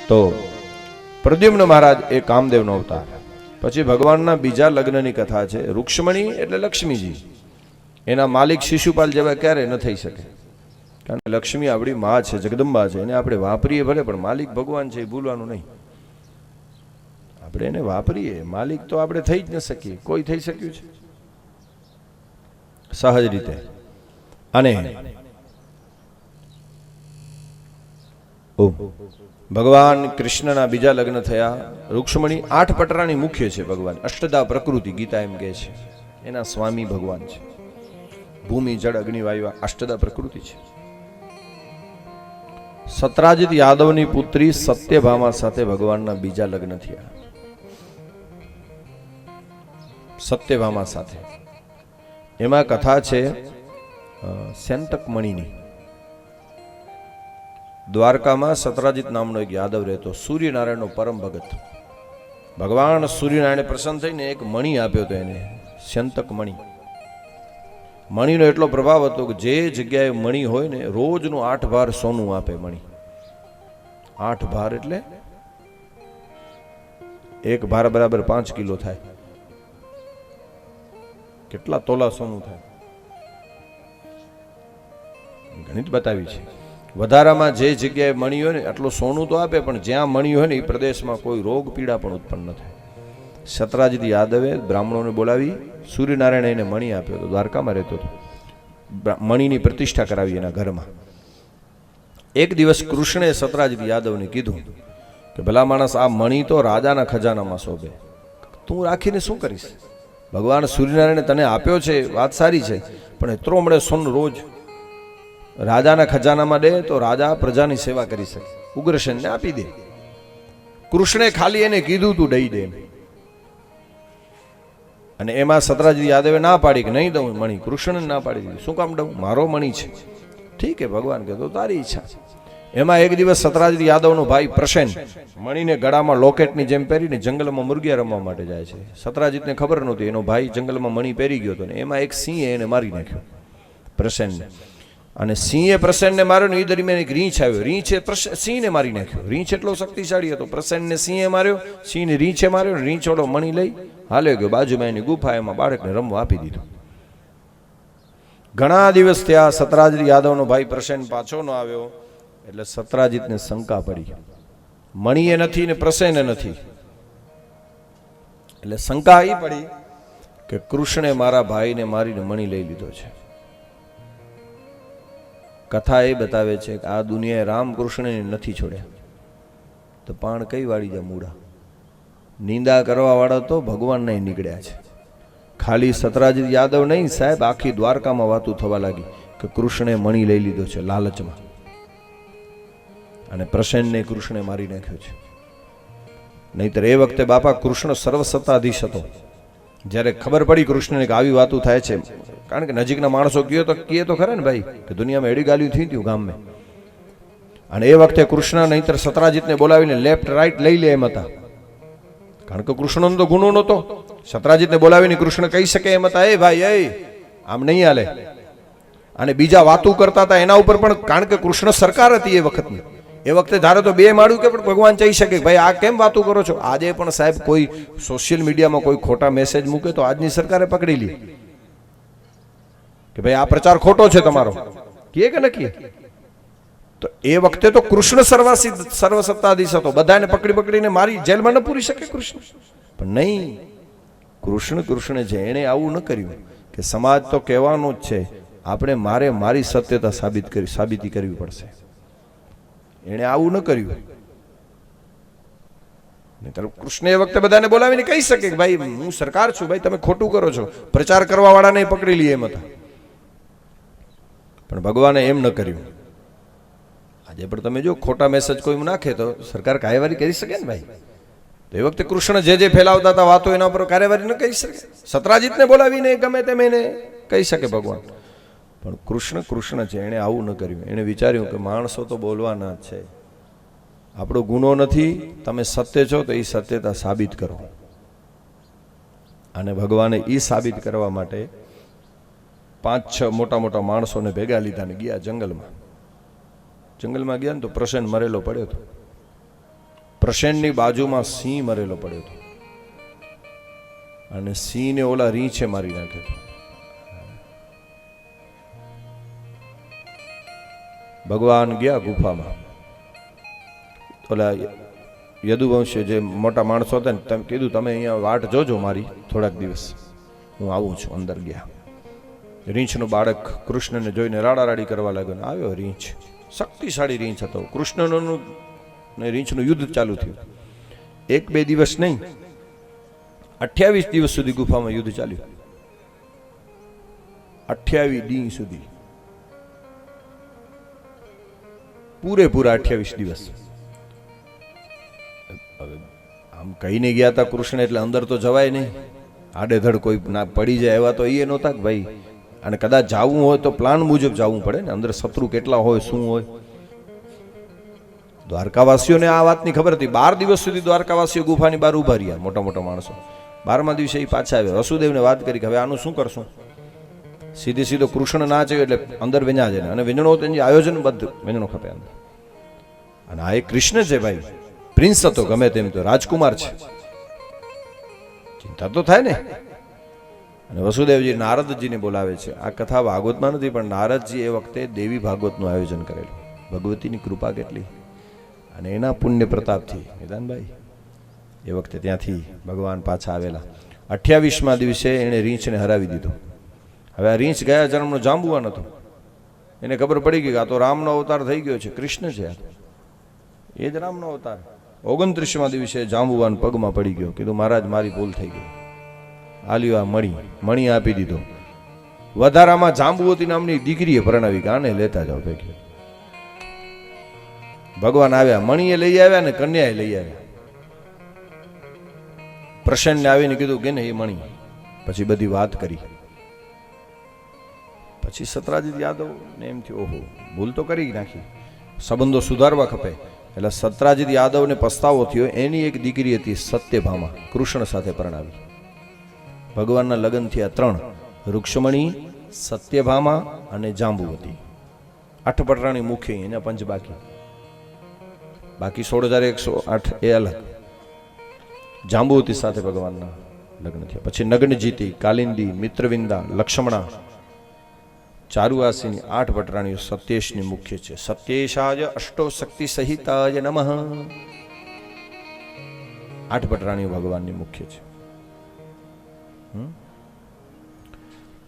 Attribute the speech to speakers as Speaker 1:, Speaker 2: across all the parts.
Speaker 1: તો પ્રદ્યુમ્ન મહારાજ એ કામદેવનો અવતાર. પછી ભગવાનના બીજા લગ્નની કથા છે. રૂક્ષ્મણી એટલે લક્ષ્મીજી, એના માલિક શિશુપાલ જેવા ક્યારે ન થઈ શકે, કારણ કે લક્ષ્મી આપણી મા છે, જગદંબા છે, એને આપણે વાપરીએ ભલે, પણ માલિક ભગવાન છે એ ભૂલવાનું નહીં. આપણે એને વાપરીએ, માલિક તો આપણે થઈ જ ન શકીએ. કોઈ થઈ શક્યું છે સહજ રીતે. અને ભગવાન કૃષ્ણના બીજા લગ્ન થયા. રૂક્ષ્મણી 8 પટરાની મુખ્ય છે ભગવાન, અષ્ટદા પ્રકૃતિ ગીતા એમ કહે છે. એના સ્વામી ભગવાન છે. ભૂમિ, જળ, અગ્નિ, વાયુ અષ્ટદા પ્રકૃતિ છે. સત્રાજીત યાદવની પુત્રી સત્યભામા સાથે ભગવાનના બીજા લગ્ન થયા. સત્યભામા સાથે એમાં કથા છે સેંતક મણીની. દ્વારકામાં સત્રાજીત નામનો એક યાદવ રહેતો, સૂર્યનારાયણનો પરમ ભગત. ભગવાન સૂર્યનારાયણે પ્રસન્ન થઈને એક મણી આપ્યો હતો એને, સેંતક મણી. મણીનો એટલો પ્રભાવ હતો કે જે જગ્યાએ મણી હોય ને રોજનું 8 ભાર સોનું આપે મણી. 8 ભાર એટલે એક ભાર બરાબર 5 કિલો થાય. કેટલા તોલા સોનું થાય ગણિત બતાવી છે. વધારામાં જે જગ્યાએ મણી હોય ને એટલું સોનું તો આપે, પણ જ્યાં મણી હોય ને એ પ્રદેશમાં કોઈ રોગ પીડા પણ ઉત્પન્ન ન થાય. સત્રાજીત યાદવે બ્રાહ્મણોને બોલાવી સૂર્યનારાયણ એને મણી આપ્યો હતો. દ્વારકામાં રહેતો હતો. મણીની પ્રતિષ્ઠા કરાવી એના ઘરમાં. એક દિવસ કૃષ્ણે સત્રાજીત યાદવને કીધું કે ભલા માણસ, આ મણી તો રાજાના ખજાનામાં શોભે, તું રાખીને શું કરીશ? ભગવાન સૂર્યનારાયણે તને આપ્યો છે, વાત સારી છે, પણ એટલો મળે સોનું રોજ રાજાના ખજાનામાં દે તો રાજા પ્રજાની સેવા કરી શકે. ઉગ્રસેનને આપી દે. કૃષ્ણે ખાલી એને કીધું તું દઈ દે, અને એમાં સત્રાજીત યાદવે ના પાડી કે નહીં દઉં મણી. કૃષ્ણને ના પાડી દીધી. શું કામ દઉં? મારો મણી છે. ઠીક છે ભગવાન કે તો તારી ઈચ્છા. એમાં એક દિવસ સત્રાજીત યાદવનો ભાઈ પ્રસેન મણીને ગળામાં લોકેટની જેમ પહેરીને જંગલમાં મુરગિયા રમવા માટે જાય છે. સત્રાજીતને ખબર નહોતી એનો ભાઈ જંગલમાં મણી પહેરી ગયો હતો, ને એમાં એક સિંહે એને મારી નાખ્યો પ્રસેનને. અને સિંહે પ્રસેનને માર્યો ને એ દરમિયાન એક રીંછ આવ્યો. રીંછે સિંહને મારી નાખ્યો. રીંછ એટલો શક્તિશાળી હતો. પ્રસેનને સિંહે માર્યો, સિંહને રીંછે માર્યો, ને રીંછ ઓલો મણી લઈ હાલ્યો ગયો બાજુમાં એની ગુફા. એમાં બાળકને રમવા આપી દીધું. ઘણા દિવસ ત્યાં સત્રાજીત યાદવનો ભાઈ પ્રસેન પાછો ન આવ્યો, એટલે સત્રાજીતને શંકા પડી. મણીએ નથી ને પ્રસેને નથી, એટલે શંકા એ પડી કે કૃષ્ણે મારા ભાઈને મારીને મણી લઈ લીધો છે. કથા એ બતાવે છે કે આ દુનિયાએ રામકૃષ્ણને નથી છોડ્યા, તો પાણ કઈ વાળી જા મૂળા. નિંદા કરવા વાળા તો ભગવાનના નીકળ્યા છે. ખાલી સત્રાજીત યાદવ નહીં સાહેબ, આખી દ્વારકામાં વાતું થવા લાગી કે કૃષ્ણે મણી લઈ લીધો છે લાલચમાં, અને પ્રસેનને કૃષ્ણે મારી નાખ્યો છે. નહીતર એ વખતે બાપા કૃષ્ણ સર્વસત્તાધીશ હતો. જ્યારે ખબર પડી કૃષ્ણને કે આવી વાતું થાય છે, કારણ કે નજીકના માણસો કહે તો ખરા ને ભાઈ કે દુનિયામાં એડી ગાલ્યું થઈ હતી ગામમાં. અને એ વખતે કૃષ્ણ નહીતર સત્રાજીતને બોલાવીને લેફ્ટ રાઈટ લઈ લે એમ હતા, કારણ કે કૃષ્ણનો તો ગુનો નહોતો. સત્રાજીતને બોલાવીને કૃષ્ણ કહી શકે એમ હતા, એ ભાઈ એ આમ નહીં હાલે. અને બીજા વાતું કરતા હતા એના ઉપર પણ, કારણ કે કૃષ્ણ સરકાર હતી એ વખતની. એ વખતે ધારો તો 2 માળું કે પણ ભગવાન કહી શકે ભાઈ આ કેમ વાતું કરો છો. આજે પણ સાહેબ કોઈ સોશિયલ મીડિયામાં કોઈ ખોટા મેસેજ મૂકે તો આજની સરકારે પકડી લી કે ભાઈ આ પ્રચાર ખોટો છે તમારો, કહે કે નક્કી. તો એ વખતે તો કૃષ્ણ સર્વસત્તાધીશ હતો, બધાને પકડીને મારી જેલમાં ન પૂરી શકે કૃષ્ણ. પણ નહીં, કૃષ્ણ છે, એણે આવું ન કર્યું કે સમાજ તો કહેવાનો જ છે, આપણે મારી સત્યતા સાબિતી કરવી પડશે. એણે આવું ન કર્યું. કૃષ્ણ એ વખતે બધાને બોલાવીને કહી શકે કે ભાઈ હું સરકાર છું, ભાઈ તમે ખોટું કરો છો. પ્રચાર કરવા વાળાને પકડી લઈએ એમ હતા, પણ ભગવાને એમ ન કર્યું. આજે પણ તમે જો ખોટા મેસેજ કોઈ નાખે તો સરકાર કાર્યવાહી કરી શકે ને ભાઈ. તો એ વખતે કૃષ્ણ જે ફેલાવતા હતા વાતો એના ઉપર કાર્યવાહી ન કરી શકે. સત્રાજીતને બોલાવીને ગમે તેમ એને કહી શકે ભગવાન, પણ કૃષ્ણ છે, એણે આવું ન કર્યું. એણે વિચાર્યું કે માણસો તો બોલવાના જ છે, આપણો ગુનો નથી, તમે સત્ય છો તો એ સત્યતા સાબિત કરો. અને ભગવાને એ સાબિત કરવા માટે 5-6 મોટા માણસોને ભેગા લીધા ને ગયા જંગલમાં. જંગલમાં ગયા ને તો પ્રસન્ન મરેલો પડ્યો હતો. પ્રસેનની બાજુમાં સિંહ મરેલો પડ્યો હતો અને સિંહને ઓલા રીંછે મારી નાખ્યો હતો. ભગવાન ગયા ગુફામાં. ઓલા યદુવંશી જે મોટા માણસો હતા ને તેમ કીધું તમે અહીંયા વાટ જોજો મારી થોડાક દિવસ, હું આવું છું. અંદર ગયા. રીંછનું બાળક કૃષ્ણને જોઈને રાડારાડી કરવા લાગ્યો ને આવ્યો રીંછ. શક્તિશાળી રીંછ હતો. કૃષ્ણનું ને રીંછનું યુદ્ધ ચાલુ થયું. 1-2 દિવસ નહીં, 28 દિવસ સુધી ગુફામાં યુદ્ધ ચાલ્યું. 28 દી સુધી, પૂરેપૂરા 28 દિવસ. આમ કહીને ગયા હતા કૃષ્ણ એટલે અંદર તો જવાય નહીં. આડેધડ કોઈ ના પડી જાય એવા તો એ નહોતા કે ભાઈ. અને કદાચ જવું હોય તો પ્લાન મુજબ જવું પડે ને. અંદર શત્રુ કેટલા હોય, શું હોય. દ્વારકાવાસીઓને આ વાતની ખબર હતી. 12 દિવસ સુધી દ્વારકાવાસીઓ ગુફાની બહાર ઉભા રહ્યા, મોટા મોટા માણસો. 12મા દિવસે એ પાછા આવ્યા. વસુદેવને વાત કરી કે હવે આનું શું કરશું. સીધો કૃષ્ણ ના ચાલ્યો એટલે અંદર વેંજા જાય. અને વેંજણો તેની આયોજન બધું વેંજણો ખપે અંદર. અને આ એક કૃષ્ણ છે ભાઈ, પ્રિન્સ હતો ગમે તેમ તો, રાજકુમાર છે, ચિંતા તો થાય ને. અને વસુદેવજી નારદજીને બોલાવે છે. આ કથા ભાગવતમાં નથી, પણ નારદજી એ વખતે દેવી ભાગવતનું આયોજન કરેલું. ભગવતીની કૃપા કેટલી, અને એના પુણ્ય પ્રતાપથી નિદાનભાઈ એ વખતે ત્યાંથી ભગવાન પાછા આવેલા. 28મા દિવસે એણે રીંછને હરાવી દીધો. હવે આ રીંછ ગયા જન્મનો જાંબુવાન હતો. એને ખબર પડી ગઈ કે આ તો રામનો અવતાર થઈ ગયો છે, કૃષ્ણ છે, એ જ રામનો અવતાર. 29મા દિવસે જાંબુવાન પગમાં પડી ગયો. કીધું મહારાજ મારી ભૂલ થઈ ગઈ. આલ્યો આ મણી આપી દીધો. વધારામાં જાંબુવતી નામની દીકરીએ પરણાવી કે આને લેતા જાઓ ભેગી. ભગવાન આવ્યા, મણીએ લઈ આવ્યા ને કન્યાએ લઈ આવ્યા. પ્રસન્નને આવીને કીધું કે ને એ મણી. પછી બધી વાત કરી. પછી સત્રાજીત યાદવ ને એમ થયું ઓહો ભૂલ તો કરી નાખી, સંબંધો સુધારવા ખપે. એટલે સત્રાજીત યાદવને પસ્તાવો થયો. એની એક દીકરી હતી સત્યભામા, કૃષ્ણ સાથે પરણાવી. ભગવાનના લગ્ન થયા 3, રૂક્ષમણી, સત્યભામા અને જાંબુવતી. 8 પટરાણી મુખ્ય, એના 5 બાકી 16,108 એ અલગ. જાંબુવતી સાથે ભગવાનના લગ્ન થયા. પછી નગ્નજીતી, કાલિંદી, મિત્રવિંદા, લક્ષ્મણા, ચારુઆસીની 8 પટરાણીઓ સત્યેશની મુખ્ય છે. સત્યેશાય અષ્ટો શક્તિ સહિતાય નમઃ. 8 પટરાણીઓ ભગવાનની મુખ્ય છે.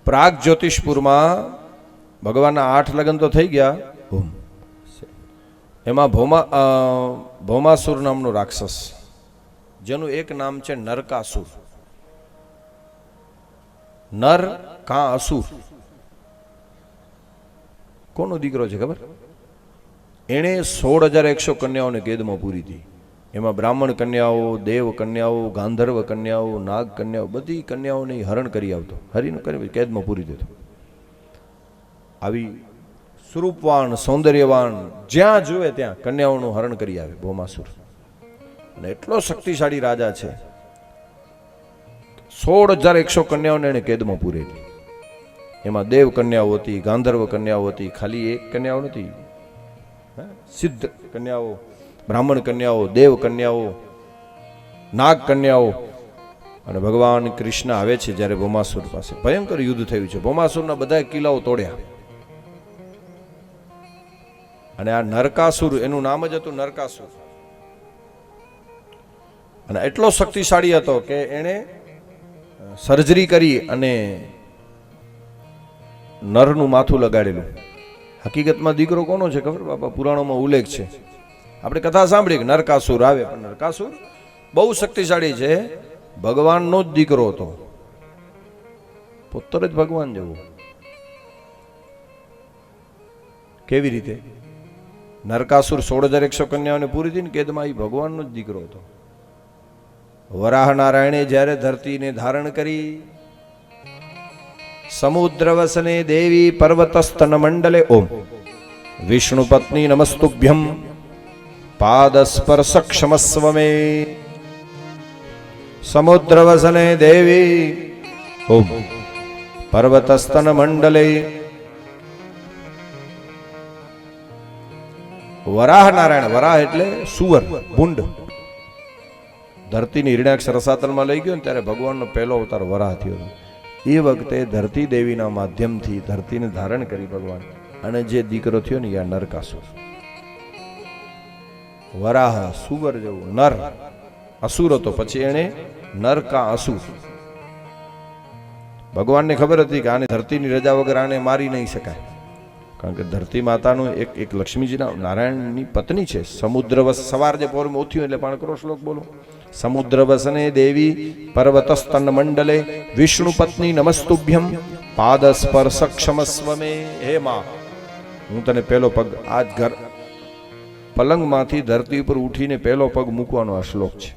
Speaker 1: પ્રાગ જ્યોતિષપુરમાં ભગવાનના 8 લગ્ન તો થઈ ગયા. એમાં ભૌમાસુર નામનો રાક્ષસ, જેનું એક નામ છે નરકાસુર. નર કા અસુર, કોનો દીકરો છે ખબર? એણે 16,100 કન્યાઓને કેદમાં પૂરી હતી. એમાં બ્રાહ્મણ કન્યાઓ, દેવ કન્યાઓ, ગાંધર્વ કન્યાઓ, નાગ કન્યાઓ, બધી કન્યાઓને હરણ કરી આવતો. હરીનું કરી કેદમાં પૂરી દેતો. આવી સ્વરૂપવાન, સૌંદર્યવાન, જ્યાં જુએ ત્યાં કન્યાઓનું હરણ કરી આવે ભૌમાસુર. અને એટલો શક્તિશાળી રાજા છે, 16,100 કન્યાઓને એને કેદમાં પૂરેલી. એમાં દેવ કન્યાઓ હતી, ગાંધર્વ કન્યાઓ હતી, ખાલી એક કન્યાઓ નથી, સિદ્ધ કન્યાઓ, બ્રાહ્મણ કન્યાઓ, દેવ કન્યાઓ, નાગ કન્યાઓ. અને ભગવાન કૃષ્ણ આવે છે જ્યારે ભૌમાસુર પાસે. ભયંકર યુદ્ધ થયું છે. ભૌમાસુરના બધા કિલ્લાઓ તોડ્યા. અને આ નરકાસુર, એનું નામ જ હતું નરકાસુર. અને એટલો શક્તિશાળી હતો કે એણે સર્જરી કરી અને નરનું માથું લગાડેલું. હકીકતમાં દીકરો કોનો છે ખબર બાપા? પુરાણોમાં ઉલ્લેખ છે. આપણે કથા સાંભળી કે નરકાસુર આવે, પણ નરકાસુર બહુ શક્તિશાળી છે. ભગવાનનો જ દીકરો હતો, પુત્ર જ ભગવાન જેવો. કેવી રીતે? નરકાસુર 16,100 કન્યાઓને પૂરી હતી ને કેદમાં, એ ભગવાનનો જ દીકરો હતો. વરાહ નારાયણે જ્યારે ધરતીને ધારણ કરી, સમુદ્ર વસને દેવી પર્વતસ્તન મંડલે ઓમ વિષ્ણુ પત્ની નમસ્તુભ્યમ પાદ સ્પર્શ ક્ષમસ્વ મે. સમુદ્ર વસને દેવી ઓમ પર્વતસ્તન મંડલે. વરાહ નારાયણ, વરાહ એટલે સુવર, ભૂંડ, ધરતીની હિરણ્યાક્ષ રસાતલમાં લઈ ગયો ને ત્યારે ભગવાનનો પહેલો અવતાર વરાહ થયો હતો. એ વખતે ધરતી દેવીના માધ્યમથી ધરતીને ધારણ કરી ભગવાન, અને જે દીકરો થયો ને એ નરકાસુર. વરાહ સુવર જેવું નર અસુર હતો, પછી એને નરકા અસુર. ભગવાનને ખબર હતી કે આને ધરતીની રજા વગર આને મારી નહીં શકાય, કારણ કે ધરતી માતાનું એક લક્ષ્મીજીના નારાયણની પત્ની છે. સમુદ્રવસ સવાર જે પોરમાં ઉઠ્યું એટલે પણ કરો શ્લોક બોલો. સમુદ્રવસને દેવી પર્વતસ્તન મંડલે વિષ્ણુ પત્ની નમસ્તુભ્યમ પાદ સ્પર્શ ક્ષમસ્વ મે. હે માં, હું તને પહેલો પગ આજ ઘર પલંગમાંથી ધરતી ઉપર ઉઠીને પહેલો પગ મૂકવાનો આ શ્લોક છે.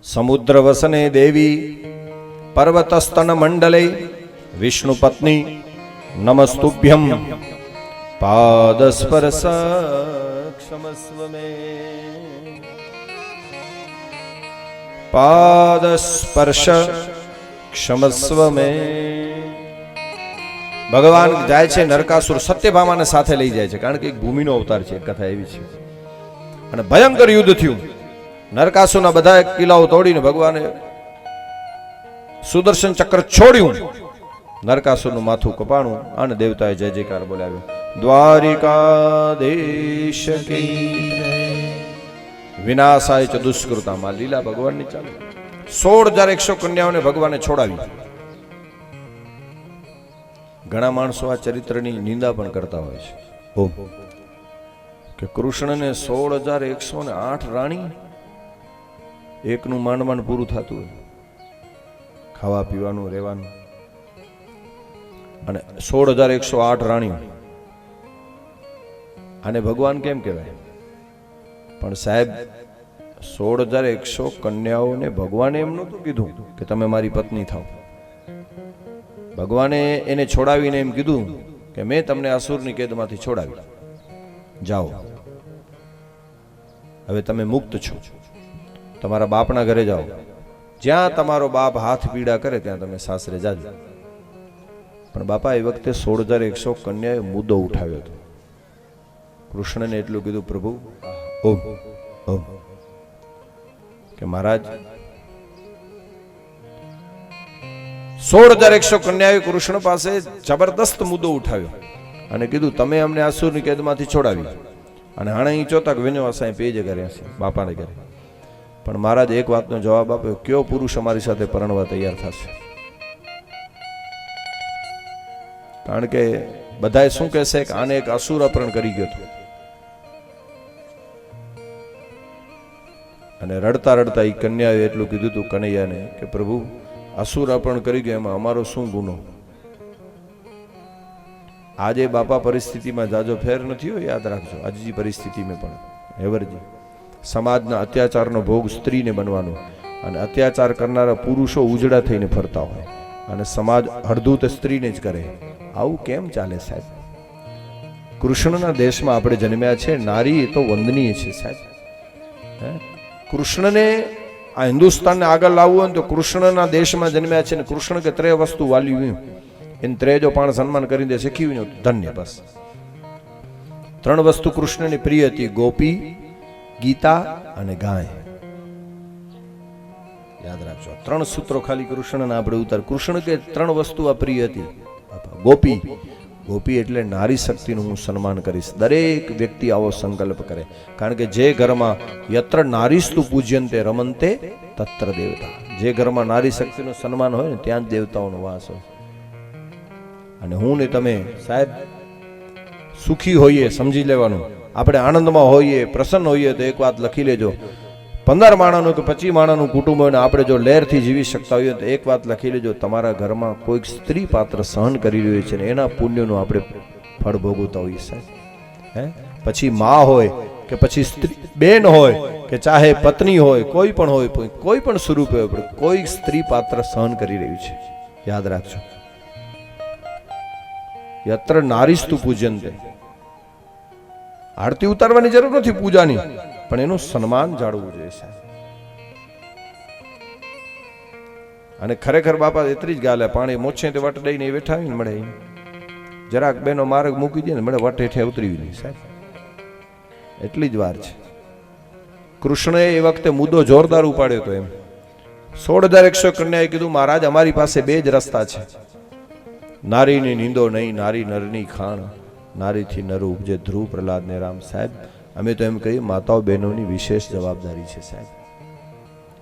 Speaker 1: સમુદ્રવસને દેવી પર્વતસ્તન મંડલે વિષ્ણુ પત્ની નમસ્તુભ્યમ પાદ સ્પર્શ ક્ષમસ્વ મે. પાદ સ્પર્શ ક્ષમસ્વ મે. ભગવાન જાય છે નરકાસુર સત્યભામાને સાથે લઈ જાય છે, કારણ કે એક ભૂમિનો અવતાર છે. કથા એવી છે. અને ભયંકર યુદ્ધ થયું. નરકાસુરના બધા કિલ્લાઓ તોડીને ભગવાને સુદર્શન ચક્ર છોડ્યું, નરકાસુરનું માથું કપાણું અને દેવતાએ જય જયકાર બોલાવ્યો. દ્વારિકાધીશ કી વિનાશાય ચ દુષ્કૃતામાં લીલા ભગવાનની ચાલે. 16,100 કન્યાઓને ભગવાને છોડાવી. ઘણા માણસો આ ચરિત્રની નિંદા પણ કરતા હોય છે. કે કૃષ્ણને 16,108 રાણી, એકનું માંડ પૂરું થતું હોય, ખાવા પીવાનું રહેવાનું, અને 16,108 રાણીઓ. આને ભગવાન કેમ કહેવાય? પણ સાહેબ, 16,100 કન્યાઓને ભગવાને એમ નહોતું કીધું કે તમે મારી પત્ની થાઓ. ભગવાને એને છોડાવીને એમ કીધું કે મેં તમને અસુરની કેદમાંથી છોડાવી, જાઓ, હવે તમે મુક્ત છો, તમારા બાપના ઘરે જાઓ, જ્યાં તમારો બાપ હાથ પીડા કરે ત્યાં તમે સાસરે જાજો. પણ બાપા એ વખતે 16,100 કન્યાએ મુદ્દો ઉઠાવ્યો હતો. કૃષ્ણને એટલું કીધું, પ્રભુ ઓમ ઓમ, કે મહારાજ 16,100 કન્યાએ કૃષ્ણ પાસે જબરદસ્ત મુદ્દો ઉઠાવ્યો અને કીધું તમે અમને આસુરની કેદમાંથી છોડાવી, અને હાણે અહીં ચોથા વિનો અસાય પેજ કર્યા છે બાપાને ઘરે. પણ મહારાજ એક વાતનો જવાબ આપ્યો, કયો પુરુષ અમારી સાથે પરણવા તૈયાર થશે? કારણ કે બધાએ શું કહેશે કે આને એક અસુર અપહરણ કરી ગયો હતો. અને રડતા રડતા એ કન્યાએ એટલું કીધું હતું કનૈયાને કે પ્રભુ, અસુર અપહરણ કરી ગયો, એમાં અમારો શું ગુનો? આજે બાપા પરિસ્થિતિમાં જાજો ફેર નથી હોય, યાદ રાખજો. આજની પરિસ્થિતિમાં પણ હેવરજી સમાજના અત્યાચારનો ભોગ સ્ત્રીને બનવાનો, અને અત્યાચાર કરનારા પુરુષો ઉજળા થઈને ફરતા હોય, અને સમાજ અડધું તો સ્ત્રીને જ કરે. આવું કેમ ચાલે સાહેબ? કૃષ્ણના દેશમાં આપણે જન્મ્યા છે. નારી એ તો વંદનીય છે સાહેબ. કૃષ્ણને આ હિન્દુસ્તાનને આગળ લાવવું હોય તો કૃષ્ણના દેશમાં જન્મ્યા છે ને કૃષ્ણ કે ત્રે વસ્તુ વાલ્યું એને ત્રેજો પણ સન્માન કરી દે શીખ્યું ધન્ય. બસ 3 વસ્તુ કૃષ્ણની પ્રિય હતી, ગોપી, ગીતા અને ગાય. યાદ રાખજો, 3 સૂત્રો ખાલી કૃષ્ણના આપણે ઉતાર. કૃષ્ણ કે 3 વસ્તુ આ પ્રિય હતી. ગોપી, ગોપી એટલે નારી શક્તિનું હું સન્માન કરીશ. દરેક વ્યક્તિ આવો સંકલ્પ કરે, કારણ કે જે ઘરમાં યત્ર નારીસ્તુ પૂજ્યંતે રમંતે તત્ર દેવતા. જે ઘરમાં નારી શક્તિનું સન્માન હોય ને ત્યાં જ દેવતાઓનો વાસ હોય. અને હું ને તમે સાહેબ સુખી હોઈએ, સમજી લેવાનું. આપણે આનંદમાં હોઈએ, પ્રસન્ન હોઈએ તો એક વાત લખી લેજો, 15 માણાનું કે 25 માણાનું કુટુંબ હોય ને આપણે જો લહેરથી જીવી શકતા હોઈએ તો એક વાત લખી લેજો, તમારા ઘરમાં કોઈક સ્ત્રી પાત્ર સહન કરી રહ્યું છે ને એના પુણ્યનું આપણે ફળ ભોગવતા હોઈએ સાહેબ. પછી મા હોય કે પછી સ્ત્રી બેન હોય કે ચાહે પત્ની હોય, કોઈ પણ હોય, કોઈ પણ સ્વરૂપે હોય, કોઈ સ્ત્રી પાત્ર સહન કરી રહ્યું છે. યાદ રાખજો, યત્ર નારીસ્તુ પૂજ્યંતે. આરતી ઉતારવાની જરૂર નથી પૂજાની, પણ એનું સન્માન જાળવવું જોઈએ સાહેબ. અને ખરેખર બાપા એટલી જ ગાલે, પાણી મોછે તે વટ દઈને બેઠાવીને મળે, જરાક બેનો માર્ગ મૂકી દે ને મળે વટ હેઠે ઉતરી નહીં સાહેબ. એટલી જ વાર છે. કૃષ્ણએ એ વખતે મુદ્દો જોરદાર ઉપાડ્યો હતો. એમ 16,100 કન્યાએ કીધું, મહારાજ અમારી પાસે બે જ રસ્તા છે, નારીની નિંદો નહીં, નારી નરની ખાણ, નારીથી નર ઉપજે ધ્રુવ પ્રહલાદ ને રામ. સાહેબ અમે તો એમ કહીએ માતાઓ બહેનોની વિશેષ જવાબદારી છે સાહેબ.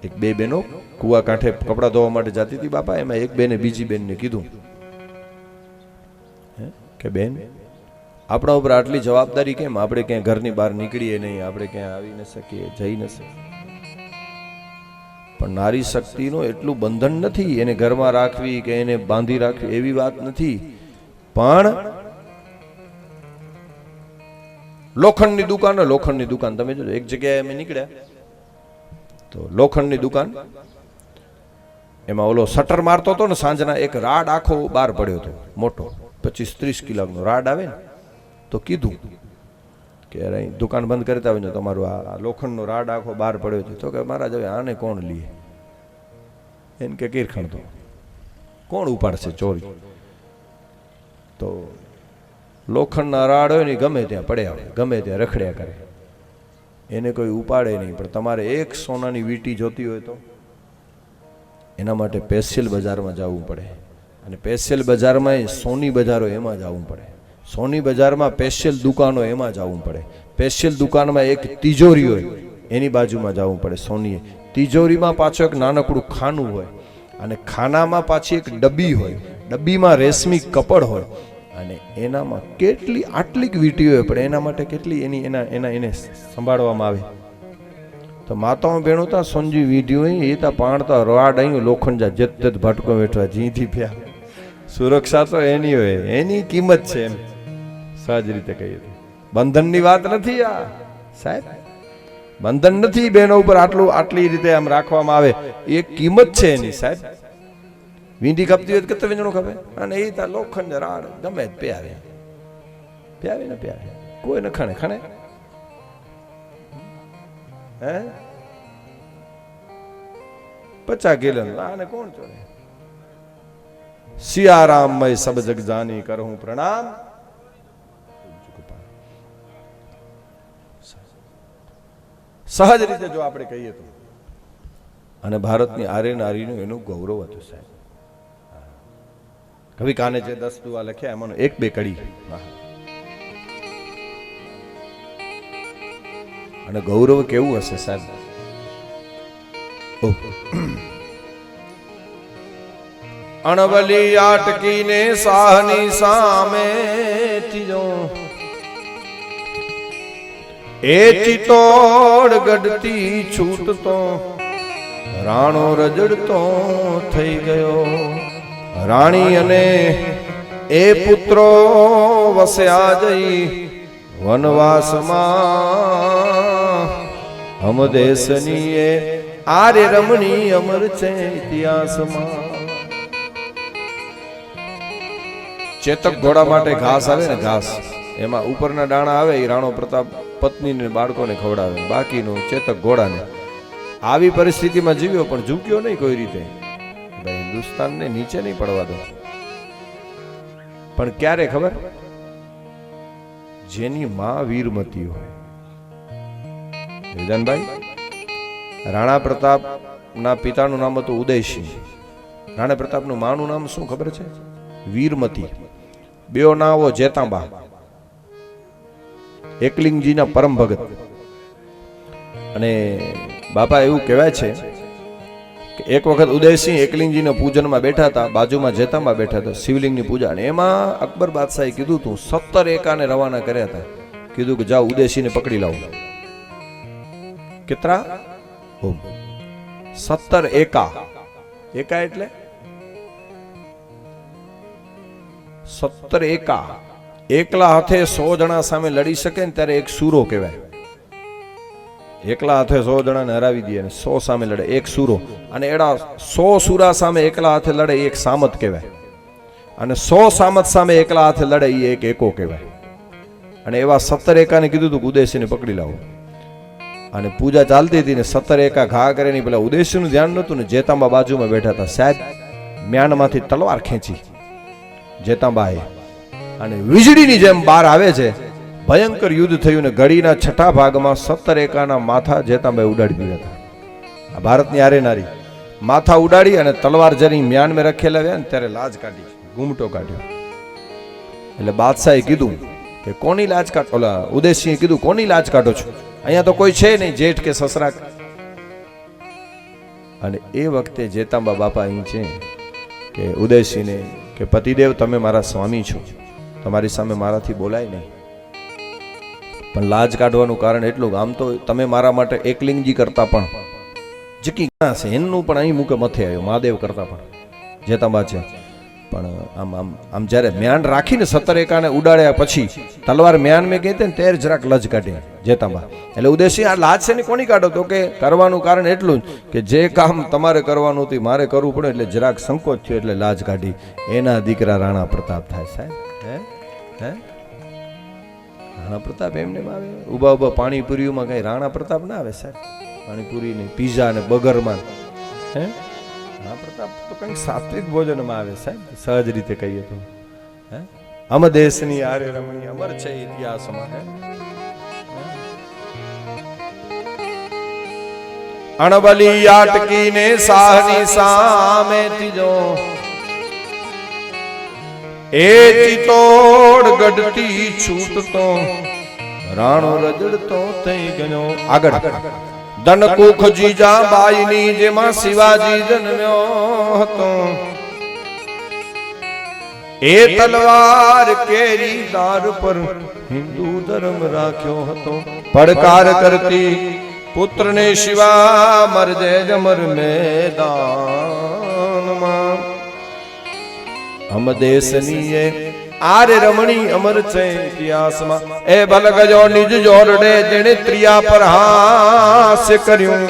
Speaker 1: એક બે બહેનો કુવા કાંઠે કપડાં ધોવા માટે જતી હતી બાપા, એમાં એક બેને બીજી બેનને કીધું કે બેન આપણા ઉપર આટલી જવાબદારી કેમ, આપણે ક્યાંય ઘરની બહાર નીકળીએ નહીં, આપણે ક્યાંય આવી ન શકીએ, જઈ ન શકીએ. પણ નારી શક્તિનું એટલું બંધન નથી એને ઘરમાં રાખવી કે એને બાંધી રાખવી, એવી વાત નથી. પણ લોખંડની દુકાન તમે જોજો, એક જગ્યાએ અમે નીકળ્યા તો લોખંડની દુકાન, એમાં ઓલો શટર મારતો હતો ને સાંજના, એક રાડ આખો બહાર પડ્યો હતો, મોટો 25-30 કિલોનો રાડ આવે ને. તો કીધું કે અહીં દુકાન બંધ કરતા હોય ને તમારું આ લોખંડનો રાડ આખો બહાર પડ્યો છે. તો કે મહારાજ હવે આને કોણ લે, એને કે કીરખણ તો કોણ ઉપાડશે ચોરી. તો લોખંડના રાડ હોય ને ગમે ત્યાં પડ્યા હોય, ગમે ત્યાં રખડ્યા કરે, એને કોઈ ઉપાડે નહીં. પણ તમારે એક સોનાની વીંટી જોતી હોય તો એના માટે સ્પેશિયલ બજારમાં જવું પડે, અને સ્પેશિયલ બજારમાં સોની બજારો એમાં જવું પડે, સોની બજારમાં સ્પેશિયલ દુકાનો એમાં જવું પડે, સ્પેશિયલ દુકાનમાં એક તિજોરી હોય એની બાજુમાં જવું પડે. સોની તિજોરીમાં પાછું એક નાનકડું ખાનું હોય, અને ખાનામાં પાછી એક ડબ્બી હોય, ડબ્બીમાં રેશમી કપડ હોય, અને એનામાં કેટલી આટલીક વીંટી હોય, પણ એના માટે કેટલી એને સંભાળવામાં આવે. તો માતાઓ બહેનો તા સોનજી વીંટી હોય એ તા પાણતા રાડ અહીં લોખંડ જા જેત તેત ભટકો બેઠવા જીથી પ્યા. સુરક્ષા તો એની હોય, એની કિંમત છે. એમ સહજ રીતે કહીએ તો બંધનની વાત નથી આ સાહેબ, બંધન નથી બહેનો ઉપર આટલી રીતે આમ રાખવામાં આવે, એ કિંમત છે એની સાહેબ. વીંટી કપતી હોય કેટલા વીંજણું ખપે, અને એ તા લોખંડ રાડ ગમે પ્યાવે ને પ્યાવે, કોઈ ને ખણે 50 કિલો આને કોણ ચોરે. સિયારામ મય સબ જગ જાની કરું પ્રણામ. સહજ રીતે જો આપણે કહીએ તો, અને ભારતની આર્ય નારીનું એનું ગૌરવ હતું સાહેબ. કવિ કાને જે 10 દુઆ લખ્યા એમાંનો 1-2 કડી, અને ગૌરવ કેવું હશે સાહેબ. અણવલી આટકીને સાહની સામે તીજો, એ ચિતોડ ગઢતી છૂટતો, રાણો રજડતો થઈ ગયો. રાણી અને એ પુત્રો વસ્યા જઈ વનવાસમાં, હમ દેશની એ આર્ય રમણી અમર છે ઇતિહાસમાં. ચેતક ઘોડા માટે ઘાસ આવે ને, ઘાસ એમાં ઉપરના દાણા આવે, એ રાણો પ્રતાપ પત્નીને બાળકોને ખવડાવે, બાકીનું ચેતક ઘોડાને. આવી પરિસ્થિતિમાં જીવ્યો પણ ઝૂક્યો નહીં કોઈ રીતે. ભાઈ હિન્દુસ્તાનને નીચે નહીં પડવા દો. પણ ક્યારે ખબર, જેની માં વીરમતી હોય. વિધાનભાઈ, રાણા પ્રતાપ ના પિતાનું નામ હતું ઉદયસિંહ, રાણા પ્રતાપનું માનું નામ શું ખબર છે? વીરમતી. બેઓ નાવો જેતાંબા, એકલિંગજીના પરમ ભગત. અને બાપા એવું કહેવાય છે કે એક વખત ઉદયસિંહ એકલિંગજીના પૂજનમાં બેઠા હતા, બાજુમાં જેતાંબા બેઠા હતા, શિવલિંગની પૂજા. અને એમાં અકબર બાદશાહે કીધું તું 17 એકાને રવાના કર્યા હતા. કીધું કે જાઓ ઉદયસિંહને પકડી લાવો. કેટલા? 17 એકા. એકા એટલે 17 એકા. એકલા હાથે 100 જણા સામે લડી શકે ને ત્યારે એક સૂરો કહેવાય. એકલા હાથે 100 જણાને હરાવી દે અને 100 સામે લડે, એક સૂરો. અને એડા 100 સૂરા સામે એકલા હાથે લડે એક સામત કહેવાય. અને 100 સામત સામે એકલા હાથે લડે એ એક એકો કહેવાય. અને એવા 17 એકાને કીધું તું ઉદયસિંહને પકડી લાવો. અને પૂજા ચાલતી હતી ને 17 એકા ઘા કરે ની પેલા ઉદયસિંહનું ધ્યાન નહોતું ને જેતાંબા બાજુમાં બેઠા હતા. સાહેબ મ્યાનમાંથી તલવાર ખેંચી જેતાંબાએ, અને વીજળીની જેમ બહાર આવે છે, ભયંકર યુદ્ધ થયું ને ઘડીના છઠ્ઠા ભાગમાં 17 એકાના માથા જેતાબાઈ ઉડાડી દીધા હતા. આ ભારતની આરે નારી માથા ઉડાડી અને તલવાર જરી મ્યાન મેં રખેલા આવ્યા ને ત્યારે લાજ કાઢી, ઘૂમટો કાઢ્યો. એટલે બાદશાહે કીધું કે કોની લાજ કાઢો? ઓલા ઉદયસિંહે કીધું કોની લાજ કાઢો છો? અહીંયા તો કોઈ છે નહીં, જેઠ કે સસરા. અને એ વખતે જેતાંબા બાપા અહીં છે કે ઉદયસિંહને કે પતિદેવ તમે મારા સ્વામી છો, તમારી સામે મારાથી બોલાય નહીં, પણ લાજ કાઢવાનું કારણ એટલું, આમ તો તમે મારા માટે એકલિંગજી કરતા પણ જકી ક્યાં છે એનું પણ અહીં મૂકે મથે આવ્યો, મહાદેવ કરતા પણ જેતાંબા છે. પણ આમ આમ આમ જ્યારે મ્યાન રાખીને 17 એકાને ઉડાડ્યા પછી તલવાર મ્યાન મેં કહેતે ને ત્યારે જરાક લજ કાઢી જેતાંબા. એટલે ઉદયસિંહ આ લાજ છે ને કોની કાઢો? તો કે કરવાનું કારણ એટલું જ કે જે કામ તમારે કરવાનું હતું મારે કરવું પડે એટલે જરાક સંકોચ થયો એટલે લાજ કાઢી. એના દીકરા રાણા પ્રતાપ થાય. સાહેબ હે હે રાણા પ્રતાપ એમને આવે? ઉભા ઉભા પાણીપુરીઓમાં કઈ રાણા પ્રતાપ ના આવે સાહેબ? પાણીપુરી ને પીઝા ને બગરમાં હે રાણા પ્રતાપ તો કંઈક સાત્વિક ભોજનમાં આવે સાહેબ, સહજ રીતે કહીએ તો. હે અમ દેશની આરે રમણી અમર છે ઇતિહાસમાં. હે અણબલી આટકીને સાહની સામે તીજો એ ચિતોડ ગઢતી છૂટતો રાણો રજડતો થઈ ગયો. આગળ ધનકુખ જીજા બાઈની જેમાં શિવાજી જન્મ્યો હતો, એ તલવાર કેરી દાર પર હિન્દુ ધર્મ રાખ્યો હતો. પડકાર કરતી પુત્રને શિવા મરજે જમર મેદાનમાં. હમ દેશની આરે રમણી અમર છે ઇતિહાસમાં. એ બલગજો નિજ જોરડે જેણે ત્રિયા પર હાસ્ય કર્યું,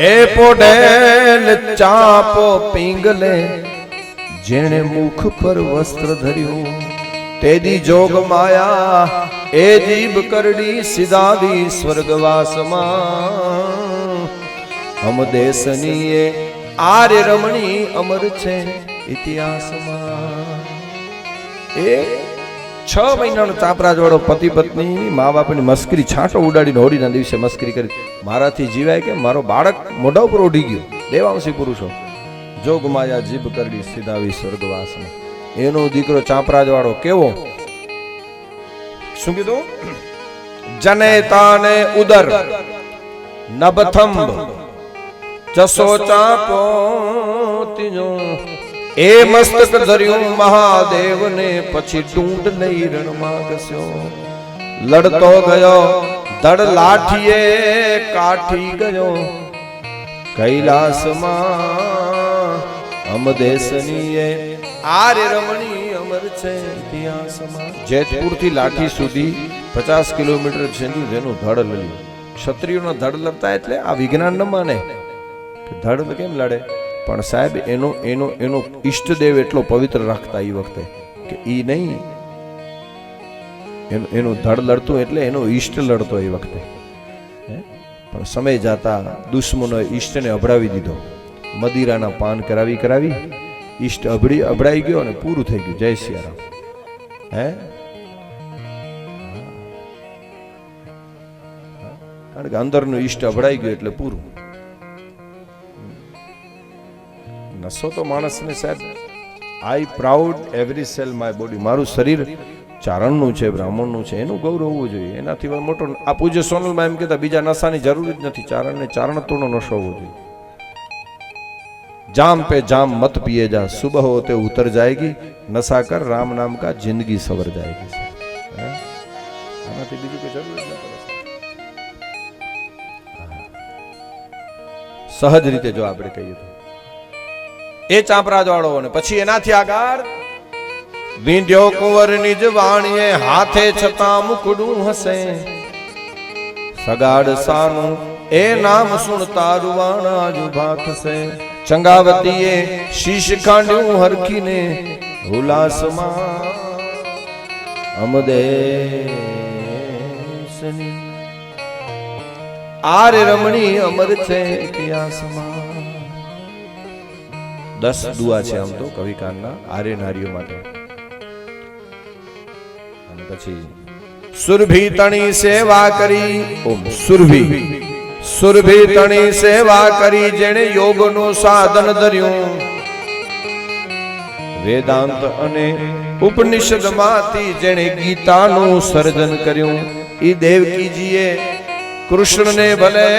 Speaker 1: એ પોઢેલ ચાપો પિંગલે જેણે મુખ પર વસ્ત્ર ધર્યું. તેદી જોગ માયા એ જીભ કરડી સીધાવી સ્વર્ગવાસમાં. હમ દેશની આરે રમણી અમર છે ઇતિહાસમાં. એ 6 મહિનાનો ચાપરાજ વાળો પતિ પત્ની મા બાપની મસ્કરી છાંટો ઉડાડીને હોળીના દિવસે મસ્કરી કરી, મારાથી જીવાય કે મારો બાળક મોઢા ઉપર ઉડી ગયો. દેવાંશી પુરુષો જોગ માયા જીભ કરડી સીધાવી સ્વર્ગવાસમાં. એનો દીકરો ચાપરાજ વાળો કેવો? શું કીધું? જનેતાને ઉદર નભથંભ જસો ચાપો તીજો, એ મસ્તક ધર્યું મહાદેવને પછી ટૂંડ લઈ રણમાં ઘસ્યો. લડતો ગયો ધડ લાઠીએ કાઠી ગયો કૈલાસમાં. અમ દેશની આરે રમણી અમર છે ઇતિહાસમાં. જેતપુર થી લાઠી સુધી 50 કિલોમીટર છે જેનું ધડ લડ્યું. ક્ષત્રિયોનો ધડ લડતા એટલે આ વિજ્ઞાન ન માને કે ધડ કેમ લડે, પણ સાહેબ એનો એનો એનો ઈષ્ટદેવ એટલો પવિત્ર રાખતા એ વખતે કે ઈ નહીં એનું ધડ લડતું એટલે એનો ઈષ્ટ લડતો એ વખતે. પણ સમય જાતા દુશ્મનો ઈષ્ટને અભડાવી દીધો. મદિરાના પાન કરાવી કરાવી ઈષ્ટ અભડાઈ ગયો અને પૂરું થઈ ગયું. જય સિયારામ. હે કારણ કે અંદરનું ઈષ્ટ અભડાઈ ગયું એટલે પૂરું. નસો તો માણસને સાહેબ આઈ proud every cell my body. મારું શરીર ચારણનું છે, બ્રાહ્મણનું છે, એનું ગૌરવ હોવું જોઈએ. એનાથી મોટો આ પૂજ્ય સોનલમાં એમ કહેતા બીજા નશાની જરૂર જ નથી. ચારણને ચારણત્વનો નશો હોવો જોઈએ. जाम पे जाम मत पिए जा, सुबह होते उतर जाएगी, नशा कर राम नाम का जिंदगी सवर जाएगी. आनाથી બીજું કોઈ જરૂર જ ન પડે. સહજ રીતે જો આપણે કહીએ તો એ ચાંપરાજ વાળો અને પછી એનાથી આગળ વિંધ્યો કુંવર નિજ વાણીએ હાથે છતાં મુકડું હસે, સગાડ સાનું એ નામ સુણતા રૂવાણા જુભા થશે. ચંગાવતીએ શીશ ખાંડ્યું હરખીને ઉલ્લાસમાં. અમદેશની આરે રમણી અમર છે ઇતિહાસમાં. 10 દુઆ છે આમ તો કવિકારના આરે નારીઓ માટે. પછી સુરભી તણી સેવા કરી. ઓમ સુરભી તણી સેવા કરી જેણે યોગનું સાધન ધર્યું. વેદાંત અને ઉપનિષદ માંથી જેણે ગીતાનું સર્જન કર્યું. ઈ દેવકીજીએ કૃષ્ણને ભલે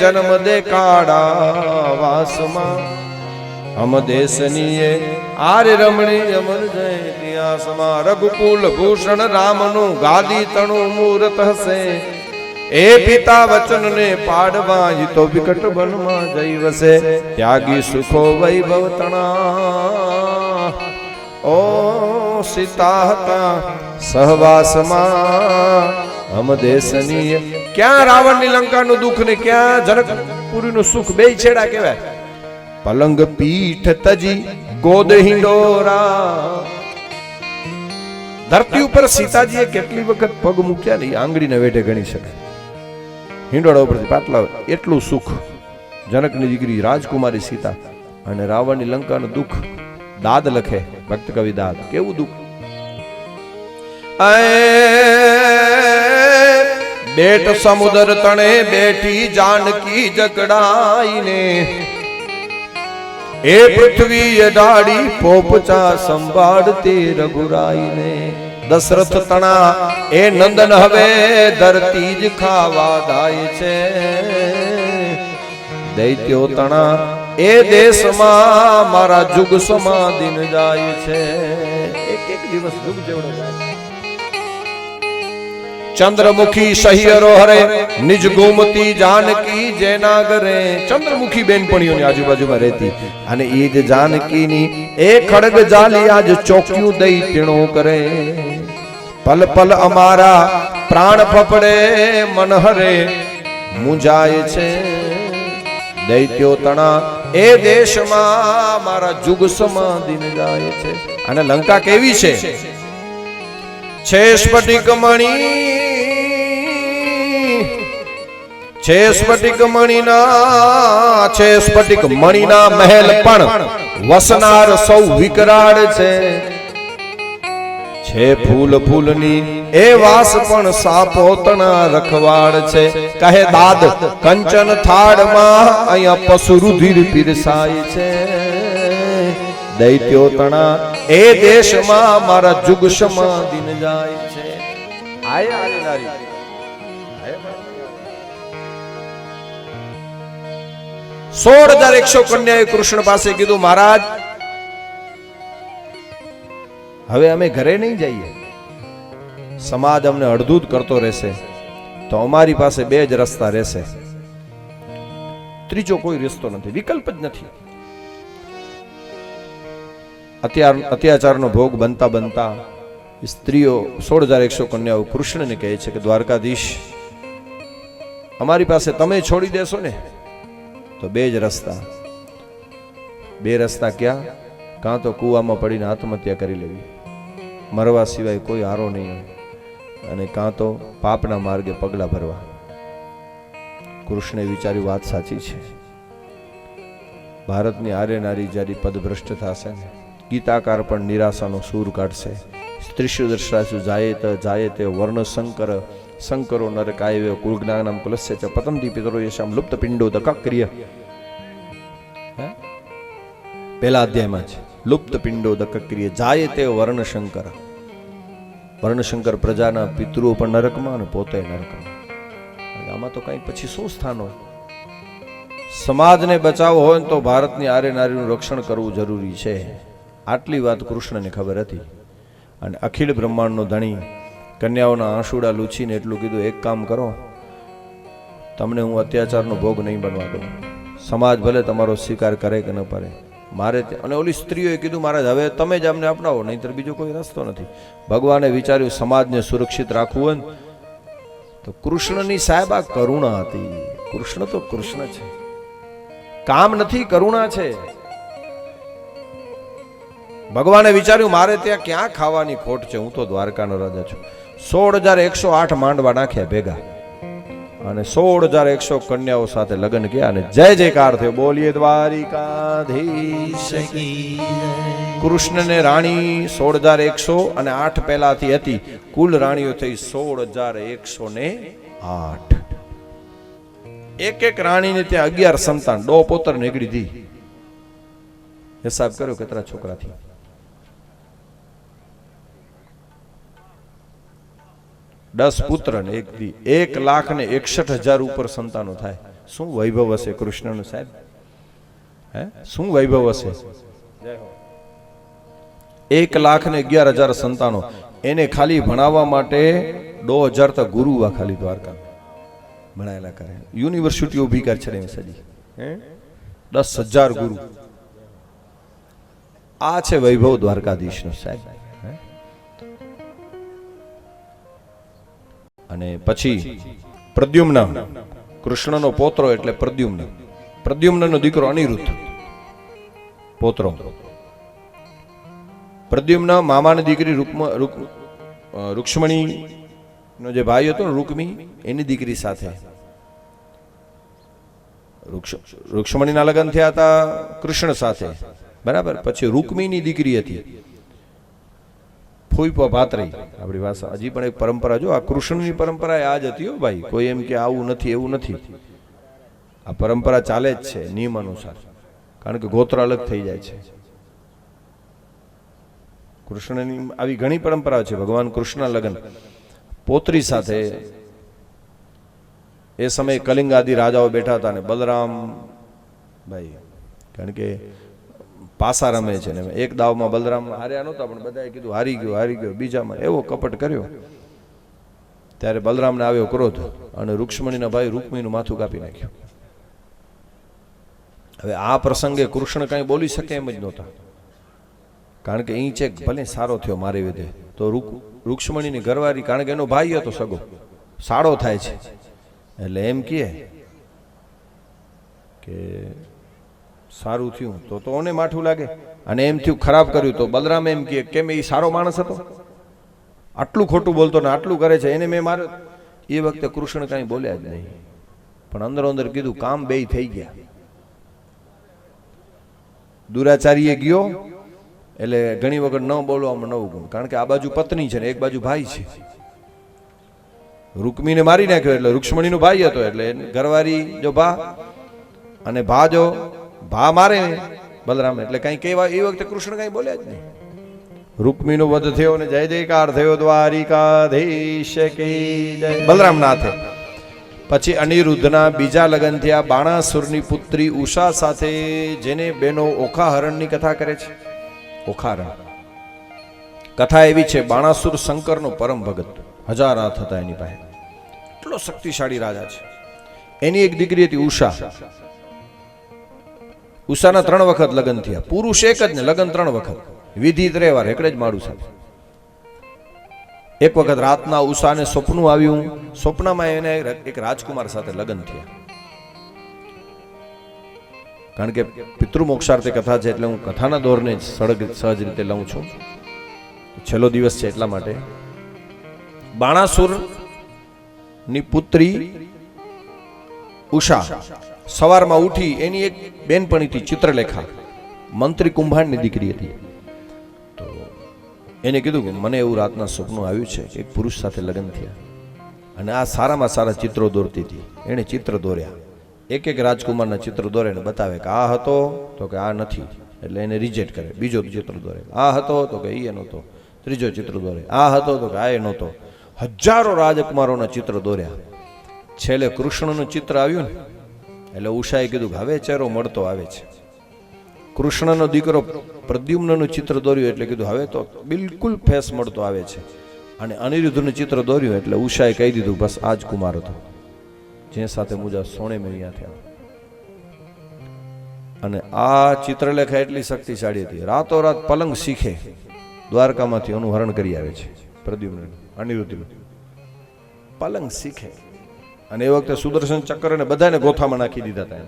Speaker 1: જન્મ દે કાળા વાસમાં. અમ દેશનીએ આર્ય રમણી અમર જય ઇતિહાસમાં. રઘુકુલ ભૂષણ રામનું ગાદી તણું મૂરત હશે. એ પિતા વચન ને પાડવા તો વિકટ વનમાં જઈ વસે. ત્યાગી સુખો વૈભવ તણા. ઓ સીતા હતા સહવાસમાં. અમ દેશનીય. ક્યાં રાવણની લંકાનું દુઃખ ને ક્યાં જનકપુરીનું સુખ, બે છેડા કહેવાય. પલંગ પીઠ તજી ગોદ હિંડોરા. ધરતી ઉપર સીતાજીએ કેટલી વખત પગ મૂક્યા ને આંગળીને વેઢે ગણી શકે. હિંડોળા ઉપરથી પાટલા, એટલું સુખ. જનકની દીકરી રાજકુમારી સીતા અને રાવણની લંકાનું દુઃખ. દાદ લખે ભક્ત કવિ દાદ, કેવું દુઃખ. બેટ સમુદ્ર તણે બેઠી જાનકી જકડાઈને. એ પૃથ્વી ડાળી પોપચા સંભાળતી રઘુરાઈને. દશરથ તણા એ નંદન હવે ધરતી જ ખાવા દાય છે. દૈત્યો તણા એ દેશમાં મારા જુગ સમાધિન જાય છે. એક એક દિવસ જુગ જેવડો જાય. ચંદ્રમુખી સહિયરો હરે નિજ ગોમતી જાનકી જેના ઘરે. ચંદ્રમુખી બેનપણીઓની આજુબાજુમાં રહેતી અને એ જ જાનકીની એ ખડગ જાલી આજ ચોક્યું દઈ તીણો કરે. પલ પલ અમારા પ્રાણ ફફડે મન હરે મુંજાય છે. દૈત્યો તણા એ દેશમાં મારા જુગ સમાધિન જાય છે. અને લંકા કેવી છે? છે સ્ફટિક મણી, છે સ્ફટિક મણીના, છે સ્ફટિક મણીના મહેલ પણ વસનાર સૌ વિકરાળ છે. છે ફૂલ ફૂલની એ વાસ પણ સાપો તણા રખવાડ છે. કહે દાદ કંચન થાળમાં અહીંયા પશુ રુધિર પીરસાય છે. દૈત્યો તણા એ દેશમાં મારા જુગ સમાધિન જાય છે. આય આય નારી 16,100 કન્યાએ કૃષ્ણ પાસે કીધું, મહારાજ હવે અમે ઘરે નહીં જઈએ. સમાજ અમને અડધૂત કરતો રહેશે તો અમારી પાસે બે જ રસ્તા રહેશે, ત્રીજો કોઈ રસ્તો નથી, વિકલ્પ જ નથી. અત્યાચારનો ભોગ બનતા બનતા સ્ત્રીઓ 16,100 કન્યાઓ કૃષ્ણને કહે છે કે દ્વારકાધીશ, અમારી પાસે તમે છોડી દેશો ને તો બે જ રસ્તા. બે રસ્તા ક્યાં? કાં તો કૂવામાં પડીને આત્મહત્યા કરી લેવી, મરવા સિવાય કોઈ આરો નહીં હોય, અને કાં તો પાપના માર્ગે પગલા ભરવા. કૃષ્ણે વિચાર્યું વાત સાચી છે. ભારતની આર્ય નારી જ્યારે પદભ્રષ્ટ થશે ને, ગીતાકાર પણ નિરાશાનો સૂર કાઢશે. સ્ત્રીશુ દર્શાસુ જાય તે વર્ણ શંકર શંકરો નરકાય કુલજ્ઞાનમ કુલસ્ય ચ પતંતિ પિતરો યશામ લુપ્ત પિંડો દક્રિય. પહેલા અધ્યાયમાં છે લુપ્ત પિંડો દક્રિય જાય તે વર્ણશંકર. વર્ણશંકર પ્રજાના પિતૃઓ પણ નરકમાં અને પોતે નરકમાં. આમાં તો કઈ પછી શું સ્થાન હોય? સમાજને બચાવવો હોય તો ભારતની આર્ય નારીનું રક્ષણ કરવું જરૂરી છે. આટલી વાત કૃષ્ણને ખબર હતી. અને અખિલ બ્રહ્માંડનો ધણી કન્યાઓના આંસુડા લૂછીને એટલું કીધું, એક કામ કરો, તમને હું અત્યાચારનો ભોગ નહીં બનવા દઉં. સમાજ ભલે તમારો સ્વીકાર કરે કે ન કરે, મારે. અને ઓલી સ્ત્રીઓએ કીધું, મહારાજ હવે તમે જ અમને અપનાવો, નહીંતર બીજો કોઈ રસ્તો નથી. ભગવાને વિચાર્યું સમાજને સુરક્ષિત રાખવું હોય ને તો કૃષ્ણની સાહેબ આ કરુણા હતી. કૃષ્ણ તો કૃષ્ણ છે, કામ નથી, કરુણા છે. ભગવાને વિચાર્યું મારે ત્યાં ક્યાં ખાવાની ખોટ છે, હું તો દ્વારકાનો રાજા છું. 16,108 માંડવા નાખ્યા ભેગા. અને 16,100 કન્યાઓ સાથે લગ્ન કર્યા અને જય જયકાર થયો. બોલીએ દ્વારિકાધીશ કી જય. કૃષ્ણને રાણી 16,100 અને 8 પહેલાથી હતી. કુલ રાણીઓ થઈ 16,108. એક એક રાણીને ત્યાં 11 સંતાન, 2 પોતર નીકળી હતી. હિસાબ કર્યો કેટલા છોકરાથી? 10 પુત્ર ને 1 દી. 1,61,000 ઉપર સંતાનો થાય. શું વૈભવ હશે કૃષ્ણનું સાહેબ? હે, શું વૈભવ હશે? 1,11,000 સંતાનો. એને ખાલી ભણાવવા માટે 2,000 તો ગુરુ ખાલી દ્વારકા ભણાયેલા કરે. યુનિવર્સિટી ઊભી કરી છે સજી. 10,000 ગુરુ. આ છે વૈભવ દ્વારકાધીશનો સાહેબ. અને પછી પ્રદ્યુમ્ન, કૃષ્ણનો પોત્રો એટલે પ્રદ્યુમ્ન. પ્રદ્યુમ્નનો દીકરો અનિરુદ્ધ પોત્રો. પ્રદ્યુમ્ન મામાની દીકરી રૂક્ષ્મણી નો જે ભાઈ હતો ને રૂકમી, એની દીકરી સાથે રૂક્ષ્મણીના લગ્ન થયા હતા કૃષ્ણ સાથે, બરાબર. પછી રૂકમીની દીકરી હતી ફૂઈપો ભાતરી. આપણી ભાષા હજી પણ એક પરંપરા, જો આ કૃષ્ણની પરંપરા આ જ હતી હો ભાઈ. કોઈ એમ કે આવું નથી એવું નથી, આ પરંપરા ચાલે જ છે નિયમ અનુસાર, કારણ કે ગોત્ર અલગ થઈ જાય છે. કૃષ્ણની આવી ઘણી પરંપરા છે. ભગવાન કૃષ્ણના લગ્ન પોત્રી સાથે. એ સમયે કલિંગ આદિ રાજાઓ બેઠા હતા ને બલરામ ભાઈ, કારણ કે પાસા રમે છે ને એક દાવમાં બલરામ હાર્યા નહોતા, પણ બધાએ કીધું હારી ગયો. બીજામાં એવો કપટ કર્યો, ત્યારે બલરામને આવ્યો ક્રોધ અને રૂક્ષ્મણીના ભાઈ રૂકમીનું માથું કાપી નાખ્યું. હવે આ પ્રસંગે કૃષ્ણ કઈ બોલી શકે એમ જ નહોતા, કારણ કે અહીં છે ભલે સારો થયો મારી વિધે, તો રૂક્ષ્મણીની ઘરવાળી, કારણ કે એનો ભાઈ હતો સગો, સાડો થાય છે, એટલે એમ કહે કે સારું થયું તો ઓને માઠું લાગે, અને એમ થયું ખરાબ કર્યું તો બલરામ એમ કહે કેમ એ સારો માણસ હતો, આટલું ખોટું બોલતો ને આટલું કરે છે, એને મેં માર્યો. એ વખતે કૃષ્ણ કઈ બોલ્યા જ નહીં, પણ અંદરો અંદર કીધું કામ બે થઈ ગયા. દુરાચારીએ ગયો એટલે ઘણી વખત ન બોલવામાં નવું ગુણ, કારણ કે આ બાજુ પત્ની છે ને એક બાજુ ભાઈ છે. રૂકમીને મારી નાખ્યો એટલે રૂક્ષ્મણીનો ભાઈ હતો, એટલે ઘરવાળી જો ભા અને ભા જો ભા મારે બલરામ, એટલે કઈ કહેવા એ વખતે કૃષ્ણ કઈ બોલ્યા જ નહીં. રૂકમીનો વધ થયો ને જય જયકાર થયો દ્વારિકાધીશ કી જય. બલરામ નાથે પછી અનિરુદ્ધના બીજા લગ્ન થયા બાણાસુરની પુત્રી ઉષા સાથે, જેને બેનો ઓખાહરણની કથા કરે છે. ઓખાહરણ કથા એવી છે, બાણાસુર શંકરનો પરમ ભગત, 1000 હાથ હતા એની પાસે, એટલો શક્તિશાળી રાજા છે. એની એક દીકરી હતી ઉષા. ઉષાના 3 વખત લગ્ન થયા. પુરુષ એક જ ને લગ્ન 3 વખત, વિધિ 3 વાર, એકડે જ માડું સાથે. એક વખત રાતના ઉષાને સ્વપ્ન આવ્યું, સ્વપ્નમાં એને એક રાજકુમાર સાથે લગ્ન થયા. કારણ કે પિતૃમોક્ષાર્થે કથા છે એટલે હું કથાના દોરને સહજ રીતે લઉં છું, છેલ્લો દિવસ છે એટલા માટે. બાણાસુર ની પુત્રી ઉષા સવારમાં ઉઠી, એની એક બેનપણી હતી ચિત્રલેખા, મંત્રી કુંભારની દીકરી હતી. તો એને કીધું કે મને એવું રાતના સપનું આવ્યું છે કે એક પુરુષ સાથે લગ્ન થયા, અને આ સારામાં સારા ચિત્રો દોરતી હતી. એને ચિત્ર દોર્યા, એક એક રાજકુમારના ચિત્ર દોરે ને બતાવે કે આ હતો તો કે આ નથી, એટલે એને રિજેક્ટ કરે. બીજો ચિત્ર દોરે, આ હતો તો કે એ નહોતો. ત્રીજો ચિત્ર દોરે, આ હતો તો કે આ એ નહોતો. 1000 રાજકુમારોના ચિત્ર દોર્યા. છેલ્લે કૃષ્ણનું ચિત્ર આવ્યું ને એટલે ઉષાએ કીધું કે હવે ચહેરો મળતો આવે છે. કૃષ્ણનો દીકરો પ્રદ્યુમ્નનું ચિત્ર દોર્યું એટલે કીધું હવે તો બિલકુલ ફેસ મળતો આવે છે. અને અનિરુદ્ધનું ચિત્ર દોર્યું એટલે ઉષાએ કહી દીધું બસ આ જ કુમાર હતો, જે સાથે મુજા સોણે મેળ્યા થયા. અને આ ચિત્રલેખા એટલી શક્તિશાળી હતી, રાતોરાત પલંગ શીખે દ્વારકામાંથી અનુહરણ કરી આવે છે. પ્રદ્યુમ્ન અનિરુદ્ધ પલંગ શીખે, અને એ વખતે સુદર્શન ચક્ર ને બધાને ગોથામાં નાખી દીધા હતા.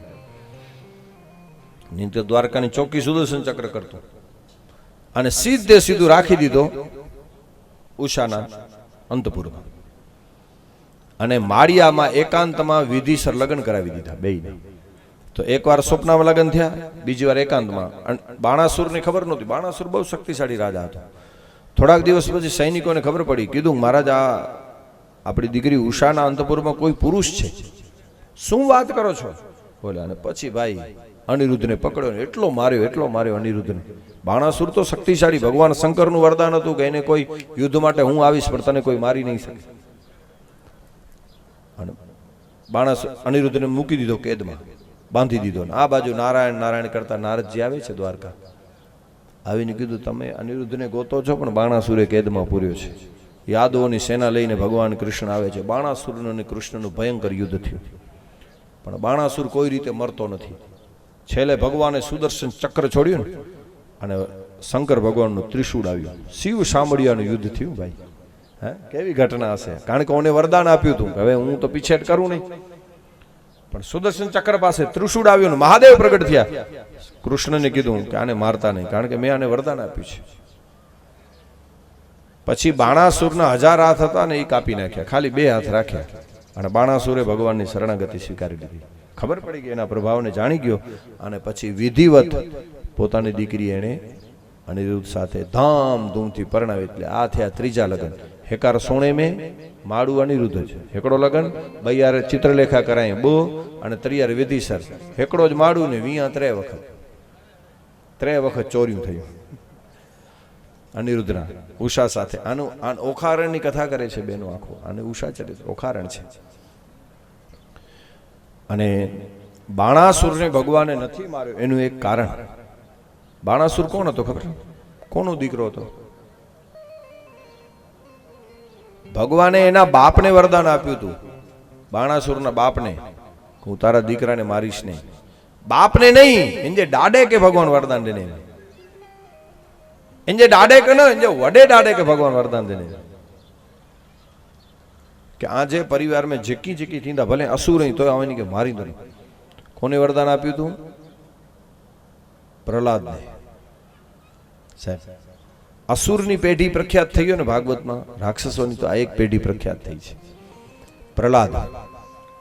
Speaker 1: નીચે દ્વારકાની ચોકી સુદર્શન ચક્ર કરતો, અને સીધું રાખી દીધો ઉષાના અંતપુરમાં. અને માળિયામાં એકાંતમાં વિધિસર લગ્ન કરાવી દીધા બેયને. તો એકવાર સ્વપ્નમાં લગ્ન થયા, બીજી વાર એકાંતમાં. બાણાસુરની ખબર નહોતી. બાણાસુર બહુ શક્તિશાળી રાજા હતો. થોડાક દિવસ પછી સૈનિકોને ખબર પડી. કીધું મહારાજ, આ આપણી દીકરી ઉષાના અંતપુરમાં કોઈ પુરુષ છે. શું વાત કરો છો? બોલે. અને પછી ભાઈ અનિરુદ્ધને પકડ્યો ને એટલો માર્યો અનિરુદ્ધને. બાણાસુર તો શક્તિશાળી, ભગવાન શંકરનું વરદાન હતું કે એને કોઈ યુદ્ધ માટે હું આવીશ પણ તને કોઈ મારી નહીં શકે. અને બાણાસુર અનિરુદ્ધને મૂકી દીધો કેદમાં, બાંધી દીધો. આ બાજુ નારાયણ નારાયણ કરતા નારદજી આવે છે દ્વારકા. આવીને કીધું તમે અનિરુદ્ધને ગોતો છો પણ બાણાસુરે કેદમાં પૂર્યો છે. યાદવોની સેના લઈને ભગવાન કૃષ્ણ આવે છે. બાણાસુર અને કૃષ્ણનું ભયંકર યુદ્ધ થયું, પણ બાણાસુર કોઈ રીતે મરતો નથી. છેલ્લે ભગવાને સુદર્શન ચક્ર છોડ્યું ને અને શંકર ભગવાનનું ત્રિશૂળ આવ્યું. શિવ સાંભળિયાનું યુદ્ધ થયું ભાઈ. હે, કેવી ઘટના હશે! કારણ કે ઓને વરદાન આપ્યું હતું હવે હું તો પીછેટ કરું નહીં, પણ સુદર્શન ચક્ર પાસે ત્રિશૂળ આવ્યું ને મહાદેવ પ્રગટ થયા. કૃષ્ણને કીધું કે આને મારતા નહીં, કારણ કે મેં આને વરદાન આપ્યું છે. પછી બાણાસુરના 1000 હાથ હતા ને એ કાપી નાખ્યા, ખાલી 2 હાથ રાખ્યા. અને બાણાસુરે ભગવાનની શરણાગતિ સ્વીકારી લીધી. ખબર પડી કે એના પ્રભાવને જાણી ગયો. અને પછી વિધિવત પોતાની દીકરી એને અનિરુદ્ધ સાથે ધામધૂમથી પરણાવી. એટલે આ થયા 3જા લગ્ન. હેકાર સોણે મેં માળું અનિરુદ્ધ છે. હેકડો લગ્ન, બૈયારે ચિત્રલેખા કરાય બો, અને ત્રિયારે વિધિસર. હેકડો જ માળું ને 3 વખત ચોર્યું થયું અનિરુદ્ધના ઉષા સાથે. આનું ઓખારણની કથા કરે છે બેનો આખો. આને ઉષા ચરિત્ર ઓખારણ છે. અને બાણાસુરને ભગવાને નથી માર્યો એનું એક કારણ. બાણાસુર કોણ હતો ખબર? કોનો દીકરો હતો? ભગવાને એના બાપને વરદાન આપ્યું હતું. બાણાસુરના બાપને, હું તારા દીકરાને મારીશ નહીં. બાપને નહીં, એને દાડે કે ભગવાન વરદાન દેને, એને દાડે કે ન એને વડે દાડે કે ભગવાન વરદાન દેને. કે આજે પરિવાર में જેકી જેકી થીંદા ભલે અસુર તો આવવાની કે મારી દો. કોને વરદાન આપ્યું હતું? પ્રહલાદને. સાહેબ, અસુરની પેઢી પ્રખ્યાત થઈ ગયો ને ભાગવતમાં. રાક્ષસોની તો આ એક પેઢી પ્રખ્યાત થઈ છે.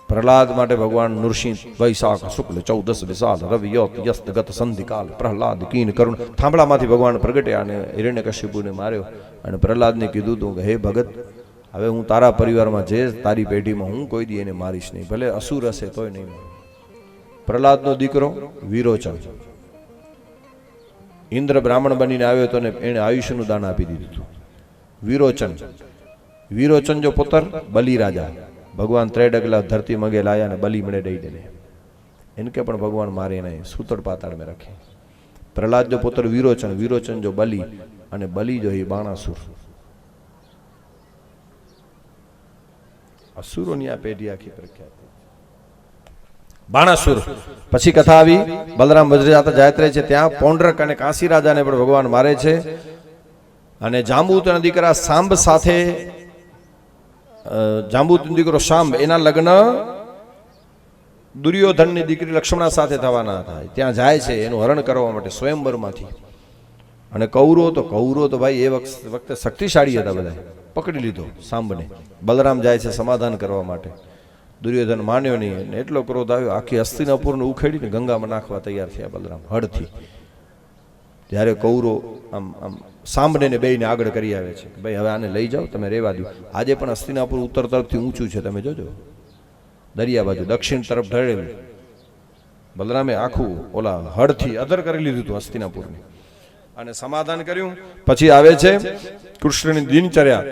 Speaker 1: પ્રહલાદ માટે ભગવાન નૃસિંહ વૈશાખ શુક્લ 14 વિશાલ રવિ યોત યસ્ત ગત સંધિકાલ પ્રહલાદ કીન કરુણ. થાંભળામાંથી ભગવાન પ્રગટ્યા અને હિરણ્યકશ્યપુને માર્યો. અને પ્રહલાદને કીધું હતું કે હે ભગત, હવે હું તારા પરિવારમાં જે તારી પેઢીમાં હું કોઈ દી એને મારીશ નહીં, ભલે અસુર હશે તોય નહીં. પ્રહલાદનો દીકરો વિરોચન, ઇન્દ્ર બ્રાહ્મણ બનીને આવ્યો તો એને આયુષ્યનું દાન આપી દીધું હતું. વિરોચન જો પુત્ર બલિ રાજા, ભગવાન 3 ડગલા ધરતી મગે લાયા ને બલિ મળે દઈ દેને. इनके पण भगवान मारे नहीं, सूतड़ पाताड़ में रखे. प्रहलाद जो पुत्र विरोचन, विरोचन जो बलि, अने बलि जो ही बाणासुर. असुरोनी आ पेढ़ी आखी प्रख्यात. बाणासुर पछी कथा आवी बलराम वज्रजाता जात्रे छे त्यां पौंड्रक अने काशी राजाने पण भगवान मारे छे. अने जांबूतना दीकरा सांब साथे, जांबूतनो दीकरो सांब एना लग्न दुर्योधननी दीकरी लक्ष्मणा साथे थवाना हता. त्यां जाय छे एनुं हरण करवा माटे स्वयंवरमांथी. अने कौरव तो भाई ए वखते शक्तिशाળી हता, बधाय पकड़ी लीधो सांबने. बलराम जाय छे समाधान करवा माटे. दुर्योधन मान्यो नहीं, एटलो क्रोध आव्यो, आखी हस्तिनापुरने उखेડીને ગંગામાં નાખવા તૈયાર થયા બલરામ હળથી. ત્યારે કૌરવ આમ આમ સાંભળીને બેયને આગળ કરી આવે છે કે ભાઈ હવે આને લઈ જાઓ, તમે રહેવા દો. આજે પણ હસ્તિનાપુર ઉત્તર તરફથી ઊંચું છે, તમે જોજો, દરિયા બાજુ દક્ષિણ તરફ ઢળેલું. બલરામે આખું ઓલા હળથી અધર કરી લીધું હતું હસ્તિનાપુરને અને સમાધાન કર્યું. પછી આવે છે કૃષ્ણની દિનચર્યા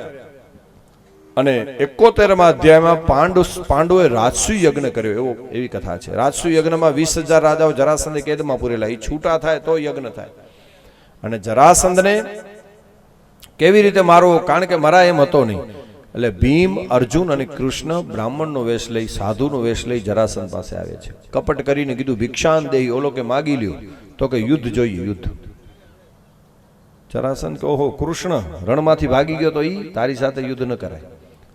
Speaker 1: અને 71મા અધ્યાયમાં પાંડવોએ રાજસુ યજ્ઞ કર્યો એવી કથા છે. રાજસુ યજ્ઞમાં 20,000 રાજાઓ જરાસંધે કેદમાં પૂરેલા, એ છૂટા થાય તો યજ્ઞ થાય. અને જરાસંધને કેવી રીતે મારવો, કારણ કે મરા એમ હતો નહીં. એટલે ભીમ, અર્જુન અને કૃષ્ણ બ્રાહ્મણનો વેશ લઈ, સાધુનો વેશ લઈ જરાસંધ પાસે આવે છે. કપટ કરીને કીધું ભિક્ષાન દેહી, ઓલો કે માગી લ્યો, તો કે યુદ્ધ જોઈએ, યુદ્ધ. જરાસંધ કે ઓહો, કૃષ્ણ રણમાંથી ભાગી ગયો તો ઈ તારી સાથે યુદ્ધ ન કરાય,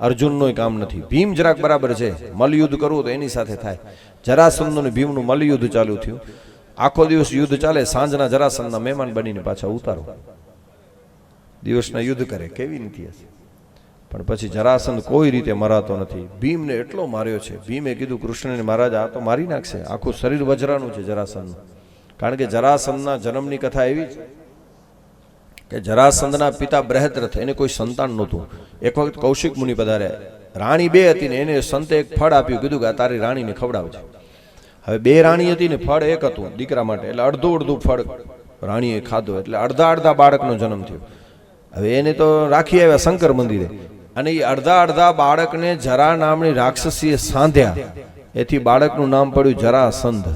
Speaker 1: અર્જુનનો કામ નથી. ભીમ જરાક બરાબર છે, મલયુદ્ધ કરવું તો એની સાથે થાય. જરાસંધનું ને ભીમનું મલયુદ્ધ ચાલુ થયું. આખો દિવસ યુદ્ધ ચાલે, સાંજના જરાસંધના મહેમાન બનીને પાછા ઉતારો, દિવસના યુદ્ધ કરે, કેવી નીતિ હશે. પણ પછી જરાસંધ કોઈ રીતે મરાતો નથી. ભીમને એટલો માર્યો છે. ભીમે કીધું કૃષ્ણને, મહારાજ આ તો મારી નાખશે, આખું શરીર વજરાનું છે જરાસંધ. કારણ કે જરાસંધના જન્મની કથા એવી છે કે જરાસંધના પિતા બૃહદ્રથ, એને કોઈ સંતાન નહોતું. એક વખત કૌશિક મુનિ પધાર્યા. રાણી બે હતી ને એને સંતે એક ફળ આપ્યું, કીધું કે આ તારી રાણીને ખવડાવજે. હવે બે રાણી હતી ને ફળ એક હતું દીકરા માટે, એટલે અડધું અડધું ફળ રાણીએ ખાધું, એટલે અડધા અડધા બાળકનો જન્મ થયો. હવે એને તો રાખી આવ્યા શંકર મંદિરે, અને એ અડધા અડધા બાળકને જરા નામની રાક્ષસીએ સાંધ્યા. એથી બાળકનું નામ પડ્યું જરાસંધ.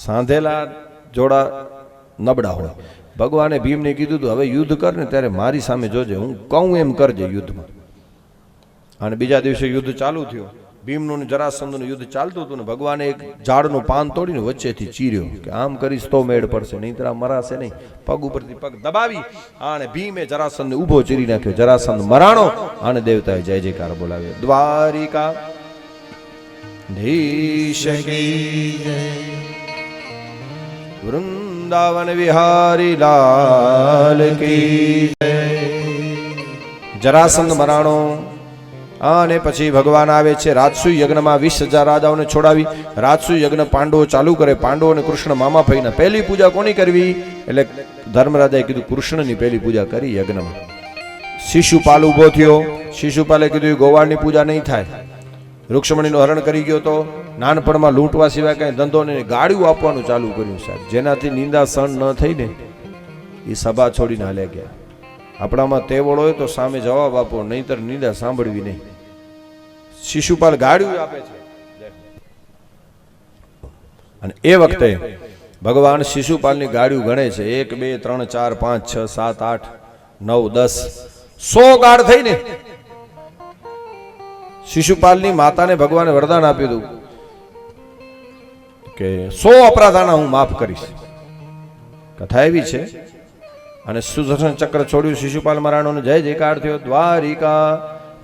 Speaker 1: સાંધેલા જોડા નબળા હોય. ભગવાને ભીમને કીધું હતું હવે યુદ્ધ કર ને ત્યારે મારી સામે જોજે, હું કહું એમ કરજે યુદ્ધમાં. અને બીજા દિવસે યુદ્ધ ચાલુ થયું. ભીમનું ને જરાસંધનું યુદ્ધ ચાલતું હતું ને ભગવાને એક ઝાડનું પાન તોડીને વચ્ચેથી ચીર્યો કે આમ કરીશ તો મેળ પડશે, નહીં તો મરાશે નહીં. પગ ઉપરથી પગ દબાવી અને ભીમે જરાસંધને ઊભો ચીરી નાખ્યો. જરાસંધ મરાણો અને દેવતાએ જય જયકાર બોલાવ્યો. દ્વારિકા ધીશ કી જય, વૃંદાવન વિહારી લાલ કી જય. જરાસંધ મરાણો. અને પછી ભગવાન આવે છે રાજસુ યજ્ઞમાં 20,000 રાજાઓને છોડાવી. રાજસુ યજ્ઞ પાંડવો ચાલુ કરે. પાંડવો અને કૃષ્ણ મામા ફઈના. પહેલી પૂજા કોની કરવી? એટલે ધર્મરાજાએ કીધું કૃષ્ણની પહેલી પૂજા કરી યજ્ઞમાં. શિશુપાલ ઉભો થયો. શિશુપાલે કીધું ગોવાળની પૂજા નહીં થાય. રૂક્ષ્મણીનું હરણ કરી ગયો તો નાનપણમાં લૂંટવા સિવાય કઈ ધંધો નહીં. ગાડીઓ આપવાનું ચાલુ કર્યું સાહેબ, જેનાથી નિંદા સહન ન થઈ ને એ સભા છોડીને હાલ્યા ગયા. આપણામાં તેવડ હોય તો સામે જવાબ આપો, નહીતર નિંદા સાંભળવી નહીં. શિશુપાલ ગાડીઓ આપે છે. અને એ વખતે ભગવાન શિશુપાલની ગાડીઓ ગણે છે. 1 2 3 4 5 6 7 8 9 10 100 ગાડ થઈને. શિશુપાલની માતાને ભગવાને વરદાન આપ્યું હતું કે 100 અપરાધાના હું માફ કરીશ. કથા એવી છે. અને સુદર્શન ચક્ર છોડ્યું. શિશુપાલ મહારાજનો જય જયકાર થયો. દ્વારિકા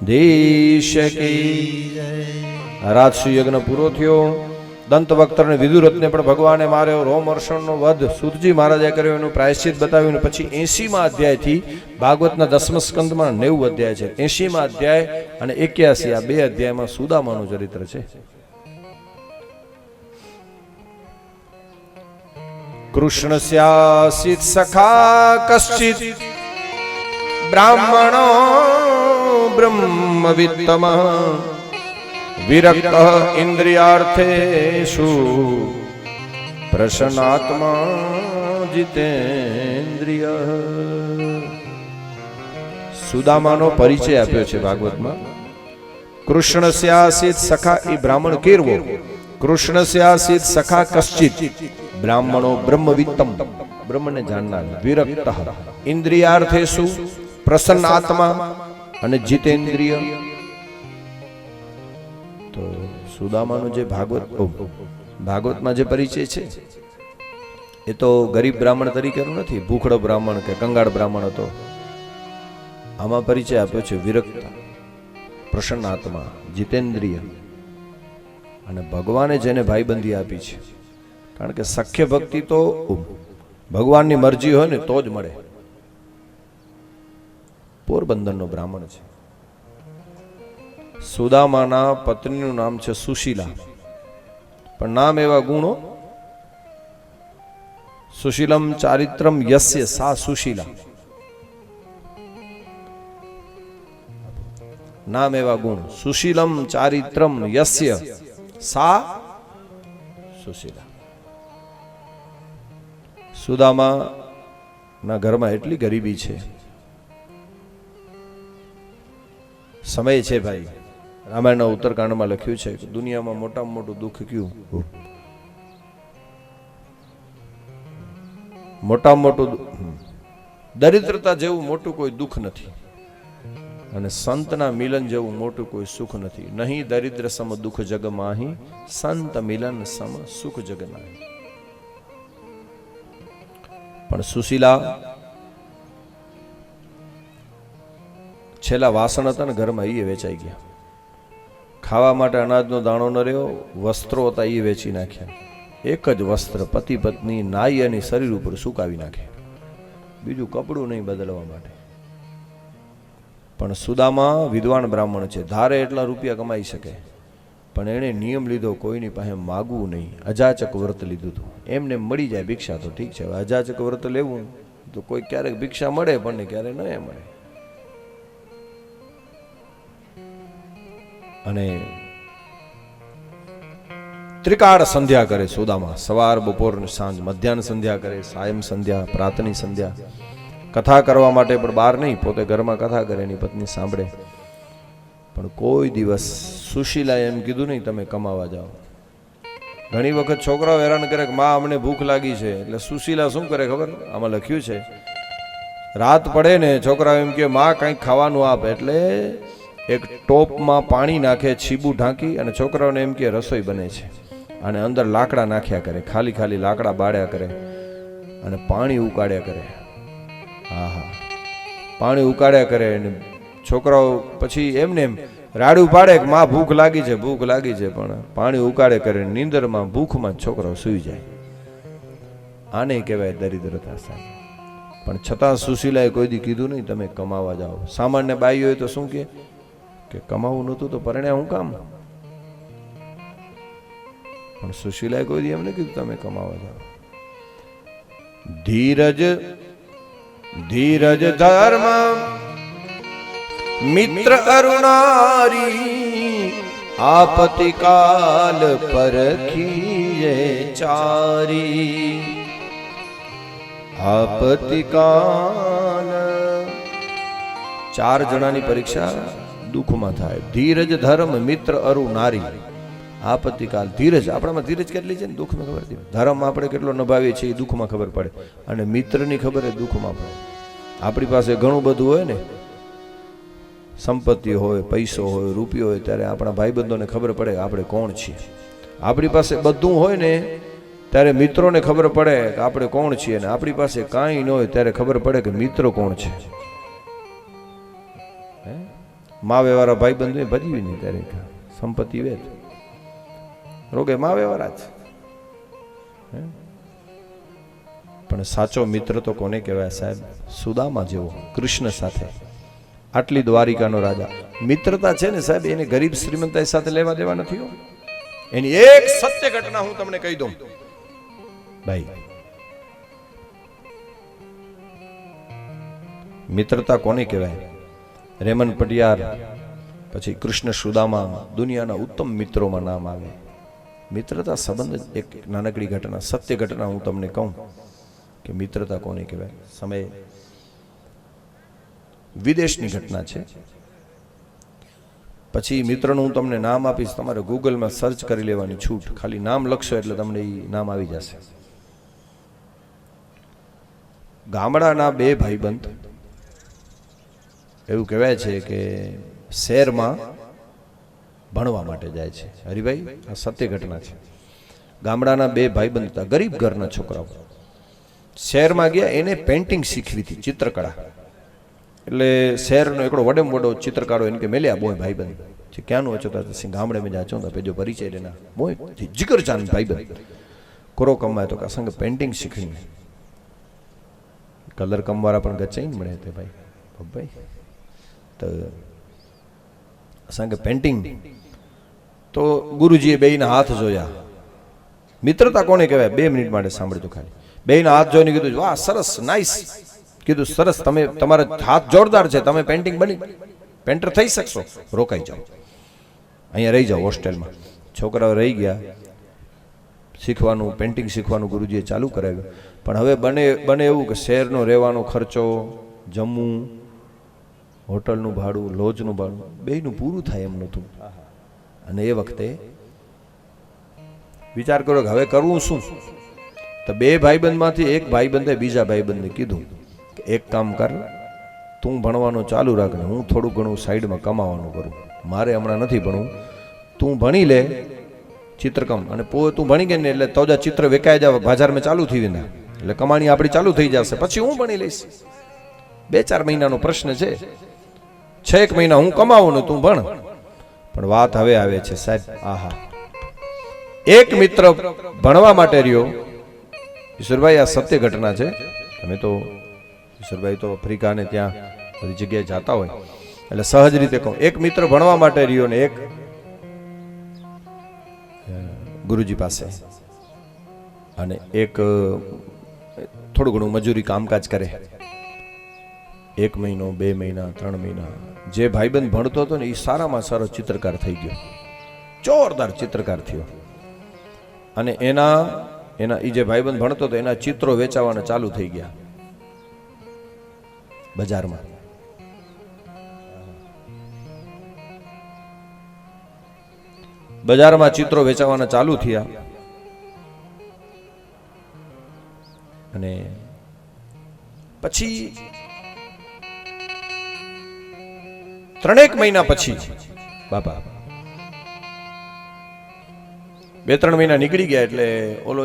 Speaker 1: ધીશ કી જય. રાજસુ યજ્ઞ પૂરો થયો. દંતવક્ત્ર અને વિદુરથને પણ ભગવાને માર્યો. રોમહર્ષણનો વધ સુતજી મહારાજે કર્યો, એનું પ્રાયશ્ચિત બતાવ્યું. પછી 80મા અધ્યાયથી ભાગવતના 10મા સ્કંદમાં 90 અધ્યાય છે. 80મા અધ્યાય અને 81 આ 2 અધ્યાયમાં સુદામાનું ચરિત્ર છે. કૃષ્ણસ્યાસિત સખા કશ્ચિત બ્રાહ્મણો બ્રહ્મવિત્તમ વિરક્ત ઇન્દ્રિયાર્થેષુ પ્રસન્નાત્મા જીતેન્દ્રિય. સુદામાનો પરિચય આપ્યો છે ભાગવતમાં. કૃષ્ણસ્યાસિત સખા એ બ્રાહ્મણ કેરવો. કૃષ્ણસ્યાસિત સખા કશ્ચિત બ્રાહ્મણો બ્રહ્મવિત્તમ બ્રહ્મને જાણનાર. વિરક્ત ઇન્દ્રિયાર્થેષુ પ્રસન્ન આત્મા અને જીતેન્દ્રિય. તો સુદામાનો જે ભાગવતમાં જે પરિચય છે એ તો ગરીબ બ્રાહ્મણ તરીકેનો નથી, ભૂખડો બ્રાહ્મણ કે કંગાળ બ્રાહ્મણ હતો. આમાં પરિચય આપ્યો છે વિરક્ત, પ્રસન્ન આત્મા, જીતેન્દ્રિય. અને ભગવાને જેને ભાઈબંધી આપી છે, કારણ કે સખ્ય ભક્તિ તો ભગવાનની મરજી હોય ને તો જ મળે. પોરબંદરનો બ્રાહ્મણ છે. સુદામાના પત્નીનું નામ છે સુશીલા, પણ નામ એવા ગુણો. સુશીલમ ચારિત્રમ યસ્ય સા સુશીલા. નામ એવા ગુણ. સુશીલમ ચારિત્રમ યસ્ય સા સુશીલા. સુદામા ના ઘરમાં એટલી ગરીબી છે. સમય છે ભાઈ. રામાયણના ઉત્તરકાંડમાં લખ્યું છે કે દુનિયામાં મોટામાં મોટું દુઃખ કયું? મોટામાં મોટું દરિદ્રતા જેવું મોટું કોઈ દુઃખ નથી, અને સંતના મિલન જેવું મોટું કોઈ સુખ નથી. નહીં દરિદ્ર સમ દુઃખ જગ માહી, સંત મિલન સમ સુખ જગ નાહી. પણ સુશીલા છેલ્લા વાસણ હતા ને ઘરમાં એ વેચાઈ ગયા. ખાવા માટે અનાજનો દાણો ન રહ્યો, વસ્ત્રો હતા એ વેચી નાખ્યા. એક જ વસ્ત્ર પતિ પત્ની નાઈ અને શરીર ઉપર સુકાવી નાખે, બીજું કપડું નહીં બદલવા માટે. પણ સુદામા વિદ્વાન બ્રાહ્મણ છે, ધારે એટલા રૂપિયા કમાઈ શકે, પણ એણે નિયમ લીધો કોઈની પાસે માગવું નહીં. અજાચક વ્રત લીધું હતું. એમને મળી જાય ભિક્ષા તો ઠીક છે, હવે અજાચક વ્રત લેવું તો કોઈ ક્યારેક ભિક્ષા મળે પણ ક્યારેક ન મળે. અને ત્રિકાળ સંધ્યા કરે સુદામા, સવાર બપોર સાંજ, મધ્યાહન સંધ્યા કરે, સાયમ સંધ્યા, પ્રાતની સંધ્યા. કથા કરવા માટે પણ બહાર નહીં, પોતે ઘરમાં કથા કરે, એની પત્ની સાંભળે. પણ કોઈ દિવસ સુશીલાએ એમ કીધું નહીં તમે કમાવા જાઓ. ઘણી વખત છોકરાઓ હેરાન કરે કે માં અમને ભૂખ લાગી છે, એટલે સુશીલા શું કરે ખબર? આમાં લખ્યું છે, રાત પડે ને છોકરાઓ એમ કે માં કંઈક ખાવાનું આપ, એટલે એક ટોપમાં પાણી નાખે, છીબું ઢાંકી, અને છોકરાઓને એમ કે રસોઈ બને છે, અને અંદર લાકડા નાખ્યા કરે, ખાલી ખાલી લાકડા બાળ્યા કરે અને પાણી ઉકાળ્યા કરે. હા હા, પાણી ઉકાળ્યા કરે. અને છોકરાઓ પછી એમને એમ રાડું પાડે કે માં ભૂખ લાગી છે, ભૂખ લાગી છે, પણ પાણી ઉકાળે કરે, નીંદરમાં ભૂખમાં છોકરાઓ સૂઈ જાય. આને કહેવાય દરિદ્રતા સાહેબ. પણ છતાં સુશીલાએ કોઈ દી કીધું નહીં તમે કમાવા જાઓ. સામાન્ય બાઈ હોય તો શું કે કમાવું નહોતું તો પરણ્યા હું કામ? પણ સુશીલાએ કોઈ દી એમને કીધું તમે કમાવા જાઓ. ધીરજ ધીરજ ધર્મ મિત્ર અરુણારી, આપતિ કાલ પરખીએ ચારી. આપતિ કાલ, ચાર જણાની પરીક્ષા દુઃખમાં થાય. ધીરજ ધર્મ મિત્ર અરુ નારી, આપત્તિકાલ. ધીરજ, આપણામાં ધીરજ કેટલી છે ને દુઃખમાં ખબર પડે. ધર્મ આપણે કેટલો નભાવીએ છીએ એ દુઃખમાં ખબર પડે, અને મિત્રની ખબર એ દુઃખમાં પડે. આપણી પાસે ઘણું બધું હોય ને, સંપત્તિ હોય, પૈસો હોય, રૂપિયો હોય, ત્યારે આપણા ભાઈબંધોને ખબર પડે આપણે કોણ છીએ. આપણી પાસે બધું હોય ને ત્યારે મિત્રોને ખબર પડે કે આપણે કોણ છીએ, અને આપણી પાસે કાંઈ ન હોય ત્યારે ખબર પડે કે મિત્રો કોણ છે. માવે વાળા ભાઈબંધો ભજવી નહીં ત્યારે સંપત્તિ વેચ રોગે માવે વાળા જ. પણ સાચો મિત્ર તો કોને કહેવાય સાહેબ? સુદામા જેવો, કૃષ્ણ સાથે. આટલી દ્વારિકાનો રાજા. મિત્રતા છે ને સાહેબ, એને ગરીબ શ્રીમંત સાથે લેવા દેવા નથી હો. એની એક સત્ય ઘટના હું તમને કહી દઉં ભાઈ. મિત્રતા કોને કહેવાય? રેમન પટિયાર, પછી કૃષ્ણ સુદામા, દુનિયાના ઉત્તમ મિત્રોમાં નામ આવે. મિત્રતા સંબંધ. એક નાનકડી ઘટના, સત્ય ઘટના હું તમને કહું કે મિત્રતા કોને કહેવાય. સમય વિદેશની ઘટના છે. પછી મિત્રનું હું તમને નામ આપીશ, તમારે ગૂગલમાં સર્ચ કરી લેવાની છૂટ. ખાલી નામ લખશો એટલે તમને એ નામ આવી જશે. ગામડાના બે ભાઈબંધ, એવું કહેવાય છે કે શહેરમાં ભણવા માટે જાય છે. હરિભાઈ, આ સત્ય ઘટના છે. ગામડાના બે ભાઈબંધ હતા, ગરીબ ઘરના છોકરાઓ. શહેરમાં ગયા, એને પેઇન્ટિંગ શીખવી હતી, ચિત્રકળા. એટલે શહેરનો એકડો વડેમ વડો ચિત્રકારો એને કે મેલ્યા બોય ભાઈબંધ છે. ક્યાંનું અચોતા સિંહ ગામડે में जाचो था पेजो परिचय लेना बोय जिगर जान भाईबंध कोरो कमाए तो का संग पेंटिंग सीखनी कलर कम वाला पण गचाई मळे ते भाई भाई तो संग पेंटिंग तो गुरुजीए बेयना हाथ जोया. मित्रता कोने कहेवाय? 2 मिनिट माटे सांभळજો खाली. बेयना हाथ જોઈને કીધું વાહ સરસ નાઈસ. કીધું સરસ, તમે તમારા હાથ જોરદાર છે, તમે પેઇન્ટિંગ બની પેન્ટર થઈ શકશો, રોકાઈ જાઓ, અહીંયા રહી જાઓ હોસ્ટેલમાં. છોકરાઓ રહી ગયા. શીખવાનું, પેઇન્ટિંગ શીખવાનું ગુરુજીએ ચાલુ કરાવ્યું. પણ હવે બને એવું કે શહેરનો રહેવાનો ખર્ચો, જમવું, હોટલનું ભાડું, લોજનું ભાડું બેયનું પૂરું થાય એમ નહોતું. અને એ વખતે વિચાર કરો કે હવે કરવું શું? તો બે ભાઈબંધમાંથી એક ભાઈબંધે બીજા ભાઈબંધને કીધું કે એક કામ કર, તું ભણવાનું ચાલુ રાખ ને હું થોડું ઘણું સાઈડમાં કમાવાનું કરું. મારે હમણાં નથી ભણવું, તું ભણી લે ચિત્રકામ, અને તું ભણી ગઈ ને એટલે તોજા ચિત્ર વેચાઈ જાવ, બજારમાં ચાલુ થઈ વેના, એટલે કમાણી આપણી ચાલુ થઈ જશે. પછી હું ભણી લઈશ. 2-4 મહિનાનો પ્રશ્ન છે, 6 મહિના હું કમાવું ને તું ભણ. પણ વાત હવે આવે છે સાહેબ, આહા, એક મિત્ર ભણવા માટે રહ્યો. ઈશ્વરભાઈ, આ સત્ય ઘટના છે. તમે તો ઈશ્વરભાઈ તો આફ્રિકા ને ત્યાં બધી જગ્યાએ જતા હોય. એટલે સહજ રીતે કહું, એક મિત્ર ભણવા માટે રહ્યો ને એક ગુરુજી પાસે, અને એક થોડું ઘણું મજૂરી કામકાજ કરે. 1 મહિનો 2 મહિના 3 મહિના જે ભાઈબંધ ભણતો હતો ને એ સારામાં સારો ચિત્રકાર થઈ ગયો, જોરદાર ચિત્રકાર થયો. અને એના એ જે ભાઈબંધ ભણતો હતો એના ચિત્રો વેચાવાના ચાલુ થઈ ગયા બજારમાં. બજારમાં ચિત્રો વેચાવાના ચાલુ થયા અને પછી 3 મહિના પછી બાપા 2-3 મહિના નીકળી ગયા એટલે ઓલો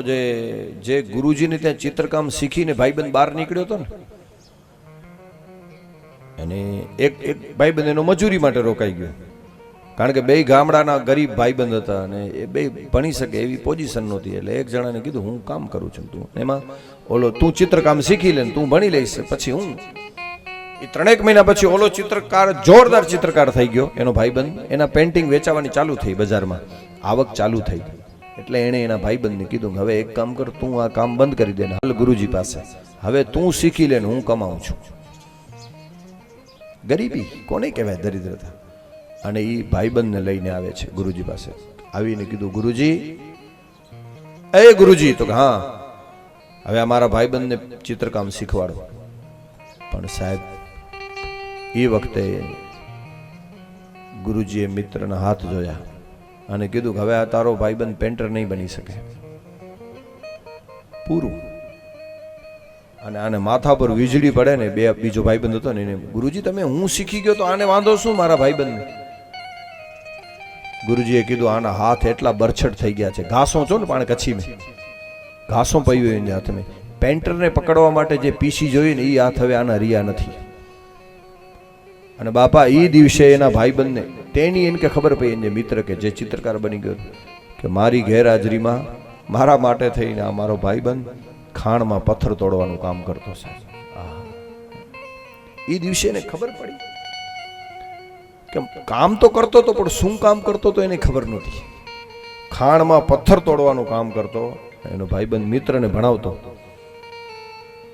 Speaker 1: જે ગુરુજીને ત્યાં ચિત્રકામ શીખીને ભાઈબંધ બહાર નીકળ્યો હતો ને, અને એક ભાઈબંધ એનો મજૂરી માટે રોકાઈ ગયો, કારણ કે 2 ગામડાના ગરીબ ભાઈબંધ હતા અને એ 2 ભણી શકે એવી પોઝિશન નહોતી. એટલે એક જણાને કીધું હું કામ કરું છું, તું એમાં ઓલો તું ચિત્રકામ શીખી લે, તું ભણી લઈશ, પછી હું. એ 3 મહિના પછી ઓલો ચિત્રકાર જોરદાર ચિત્રકાર થઈ ગયો એનો ભાઈબંધ. એના પેન્ટિંગ વેચાવાની ચાલુ થઈ બજારમાં, આવક ચાલુ થઈ. એટલે એણે એના ભાઈબંધને કીધું હવે એક કામ કર, તું આ કામ બંધ કરી દે, હાલ ગુરુજી પાસે, હવે તું શીખી લે ને હું કમાઉં છું. ગરીબી કોને કહેવાય, દરિદ્રતા. અને એ ભાઈબંધને લઈને આવે છે ગુરુજી પાસે. આવીને કીધું ગુરુજી, એ ગુરુજી, તો હા હવે અમારા ભાઈબંધને ચિત્રકામ શીખવાડો. પણ સાહેબ એ વખતે ગુરુજીએ મિત્રના હાથ જોયા અને કીધું હવે આ તારો ભાઈબંધ પેન્ટર નહીં બની શકે, પૂરું. અને આને માથા પર વીજળી પડે ને, બીજો ભાઈબંધ હતો ને એને, ગુરુજી તમે હું શીખી ગયો તો આને વાંધો શું મારા ભાઈબંધને? ગુરુજીએ કીધું આના હાથ એટલા બરછટ થઈ ગયા છે, ઘાસો છો ને પણ કચ્છી મેં ઘાસો પડ્યો એને હાથમાં. પેન્ટરને પકડવા માટે જે પીસી જોઈ ને એ હાથ હવે આના રિયા નથી. અને બાપા એ દિવસે એના ભાઈબંધને તેની એને કે ખબર પડી, એને મિત્ર કે જે ચિત્રકાર બની ગયો, કે મારી ગેરહાજરીમાં મારા માટે થઈને આ મારો ભાઈબંધ ખાણમાં પથ્થર તોડવાનું કામ કરતો છે. એ દિવસે એને ખબર પડી કે કામ તો કરતો હતો પણ શું કામ કરતો તો એને ખબર નહોતી. ખાણમાં પથ્થર તોડવાનું કામ કરતો, એનો ભાઈબંધ મિત્રને ભણાવતો.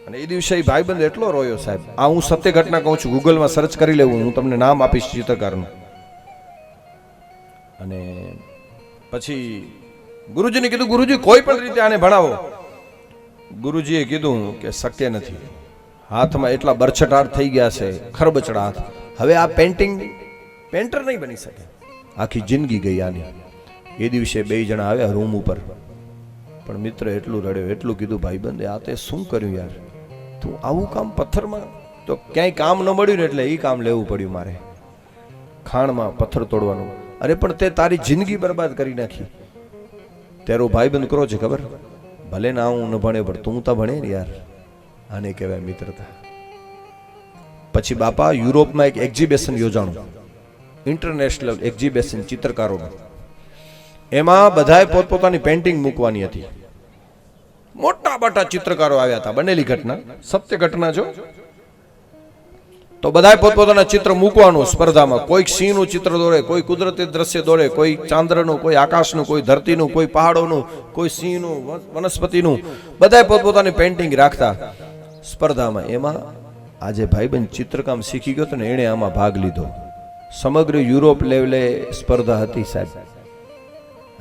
Speaker 1: અને એ દિવસે એ ભાઈબંધ એટલો રોયો સાહેબ. આ હું સત્ય ઘટના કહું છું, ગૂગલમાં સર્ચ કરી લેવું, હું તમને નામ આપીશ ચિત્રકારનું. અને પછી ગુરુજીને કીધું ગુરુજી કોઈ પણ રીતે આને ભણાવો. ગુરુજીએ કીધું કે શક્ય નથી, હાથમાં એટલા બરછટાટ થઈ ગયા છે, ખરબચડા હાથ, હવે આ પેન્ટર નહીં બની શકે. આખી જિંદગી ગઈ આની. એ દિવસે 2 જણા આવ્યા રૂમ ઉપર, પણ મિત્ર એટલું રડ્યો, એટલું કીધું ભાઈબંધે આ તે શું કર્યું યાર, તું આવું કામ પથ્થરમાં, તો ક્યાંય કામ ન મળ્યું ને એટલે એ કામ લેવું પડ્યું મારે, ખાણમાં પથ્થર તોડવાનું. અરે પણ તે તારી જિંદગી બરબાદ કરી નાખી. તારો ભાઈબંધ કરો છે ખબર, ભલે ના હું ન ભણે પણ તું તો ભણે ને યાર. આને કહેવાય મિત્રતા. પછી બાપા યુરોપમાં એક એક્ઝિબિશન યોજાણું, ઇન્ટરનેશનલ એક્ઝિબિશન ચિત્રકારોનું. એમાં બધાએ પોતપોતાની પેન્ટિંગ મૂકવાની હતી. મોટા મોટા ચિત્રકારો આવ્યા હતા, બનેલી ઘટના, સત્ય ઘટના જો. તો બધાએ પોતપોતાના ચિત્ર મૂકવાનું સ્પર્ધામાં. કોઈક સિંહનું ચિત્ર દોરે, કોઈ કુદરતી દ્રશ્ય દોરે, કોઈ ચાંદ્રનું, કોઈ આકાશનું, કોઈ ધરતીનું, કોઈ પહાડોનું, કોઈ સિંહનું, વનસ્પતિનું, બધાએ પોતપોતાની પેન્ટિંગ રાખતા સ્પર્ધામાં. એમાં આજે ભાઈબંધ ચિત્રકામ શીખી ગયો હતો ને, એણે આમાં ભાગ લીધો. સમગ્ર યુરોપ લેવલે સ્પર્ધા હતી સાહેબ.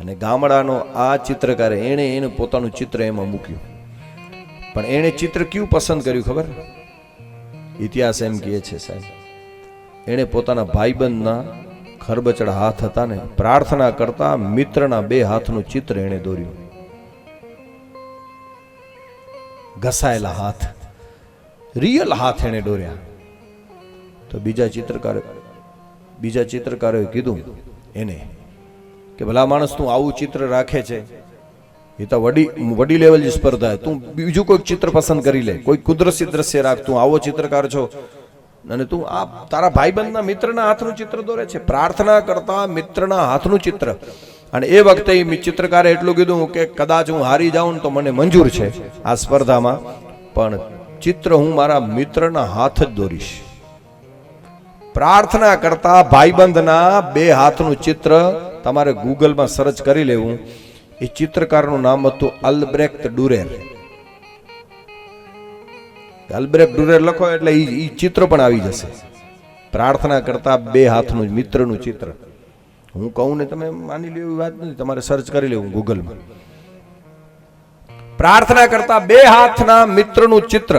Speaker 1: અને ગામડાનો આ ચિત્રકારે એને પોતાનું ચિત્ર એમાં મૂક્યું. પણ એણે ચિત્ર કયું પસંદ કર્યું ખબર? ઇતિહાસ એમ કહે છે સાહેબ, એણે પોતાના ભાઈબંધના ખરબચડા હાથ હતા ને, પ્રાર્થના કરતા મિત્રના 2 હાથનું ચિત્ર એણે દોર્યું. ઘસાયેલા હાથ, રિયલ હાથ એણે દોર્યા. તો બીજા ચિત્રકારોએ કીધું એને કે ભલા માણસ તું આવું ચિત્ર રાખે છે, એ તો વડી લેવલની સ્પર્ધા, તું બીજું કોઈક ચિત્ર પસંદ કરી લે, કોઈ કુદરતી દ્રશ્ય રાખ, તું આવો ચિત્રકાર છો અને તું આ તારા ભાઈબંધના મિત્રના હાથનું ચિત્ર દોરે છે. પ્રાર્થના કરતા મિત્રના હાથનું ચિત્ર. અને એ વખતે ચિત્રકારે એટલું કીધું કે કદાચ હું હારી જાઉં તો મને મંજૂર છે આ સ્પર્ધામાં, પણ ચિત્ર હું મારા મિત્રના હાથ જ દોરીશ. પ્રાર્થના કરતા ભાઈબંધના બે હાથનું ચિત્ર તમારે ગૂગલમાં સર્ચ કરી લેવું. એ ચિત્રકારનું નામ હતું અલ્બ્રેક્ટ ડુરેર. અલ્બ્રેક્ટ ડુરેર લખો એટલે એ ચિત્ર પણ આવી જશે. પ્રાર્થના કરતા બે હાથનું મિત્રનું ચિત્ર. હું કહું ને તમે માની લો એવી વાત નથી, તમારે સર્ચ કરી લેવું ગૂગલમાં. પ્રાર્થના કરતા બે હાથના મિત્રનું ચિત્ર.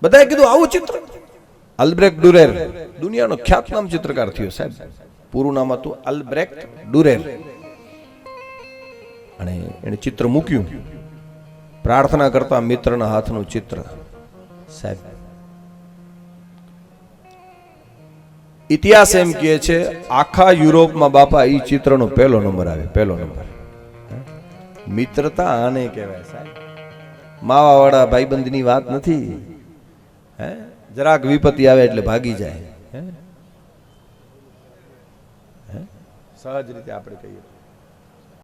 Speaker 1: બધાએ કીધું આવું ચિત્ર. અલ્બ્રેક્ટ ડુરેર દુનિયાનો ખ્યાતનામ ચિત્રકાર થયો સાહેબ. પૂરું નામ હતું અલ્બ્રેક્ટ ડુરેર. અને એને ચિત્ર મૂક્યું, પ્રાર્થના કરતા મિત્રના હાથનું ચિત્ર. સાહેબ ઇતિહાસ એમ કહે છે આખા યુરોપમાં બાપા એ ચિત્રનો પહેલો નંબર આવે. પહેલો નંબર. મિત્રતા આને કહેવાય સાહેબ. માવાવાળા ભાઈબંધની વાત નથી. હે જરાક વિપત્તિ આવે એટલે ભાગી જાય. સહજ રીતે આપણે કહીએ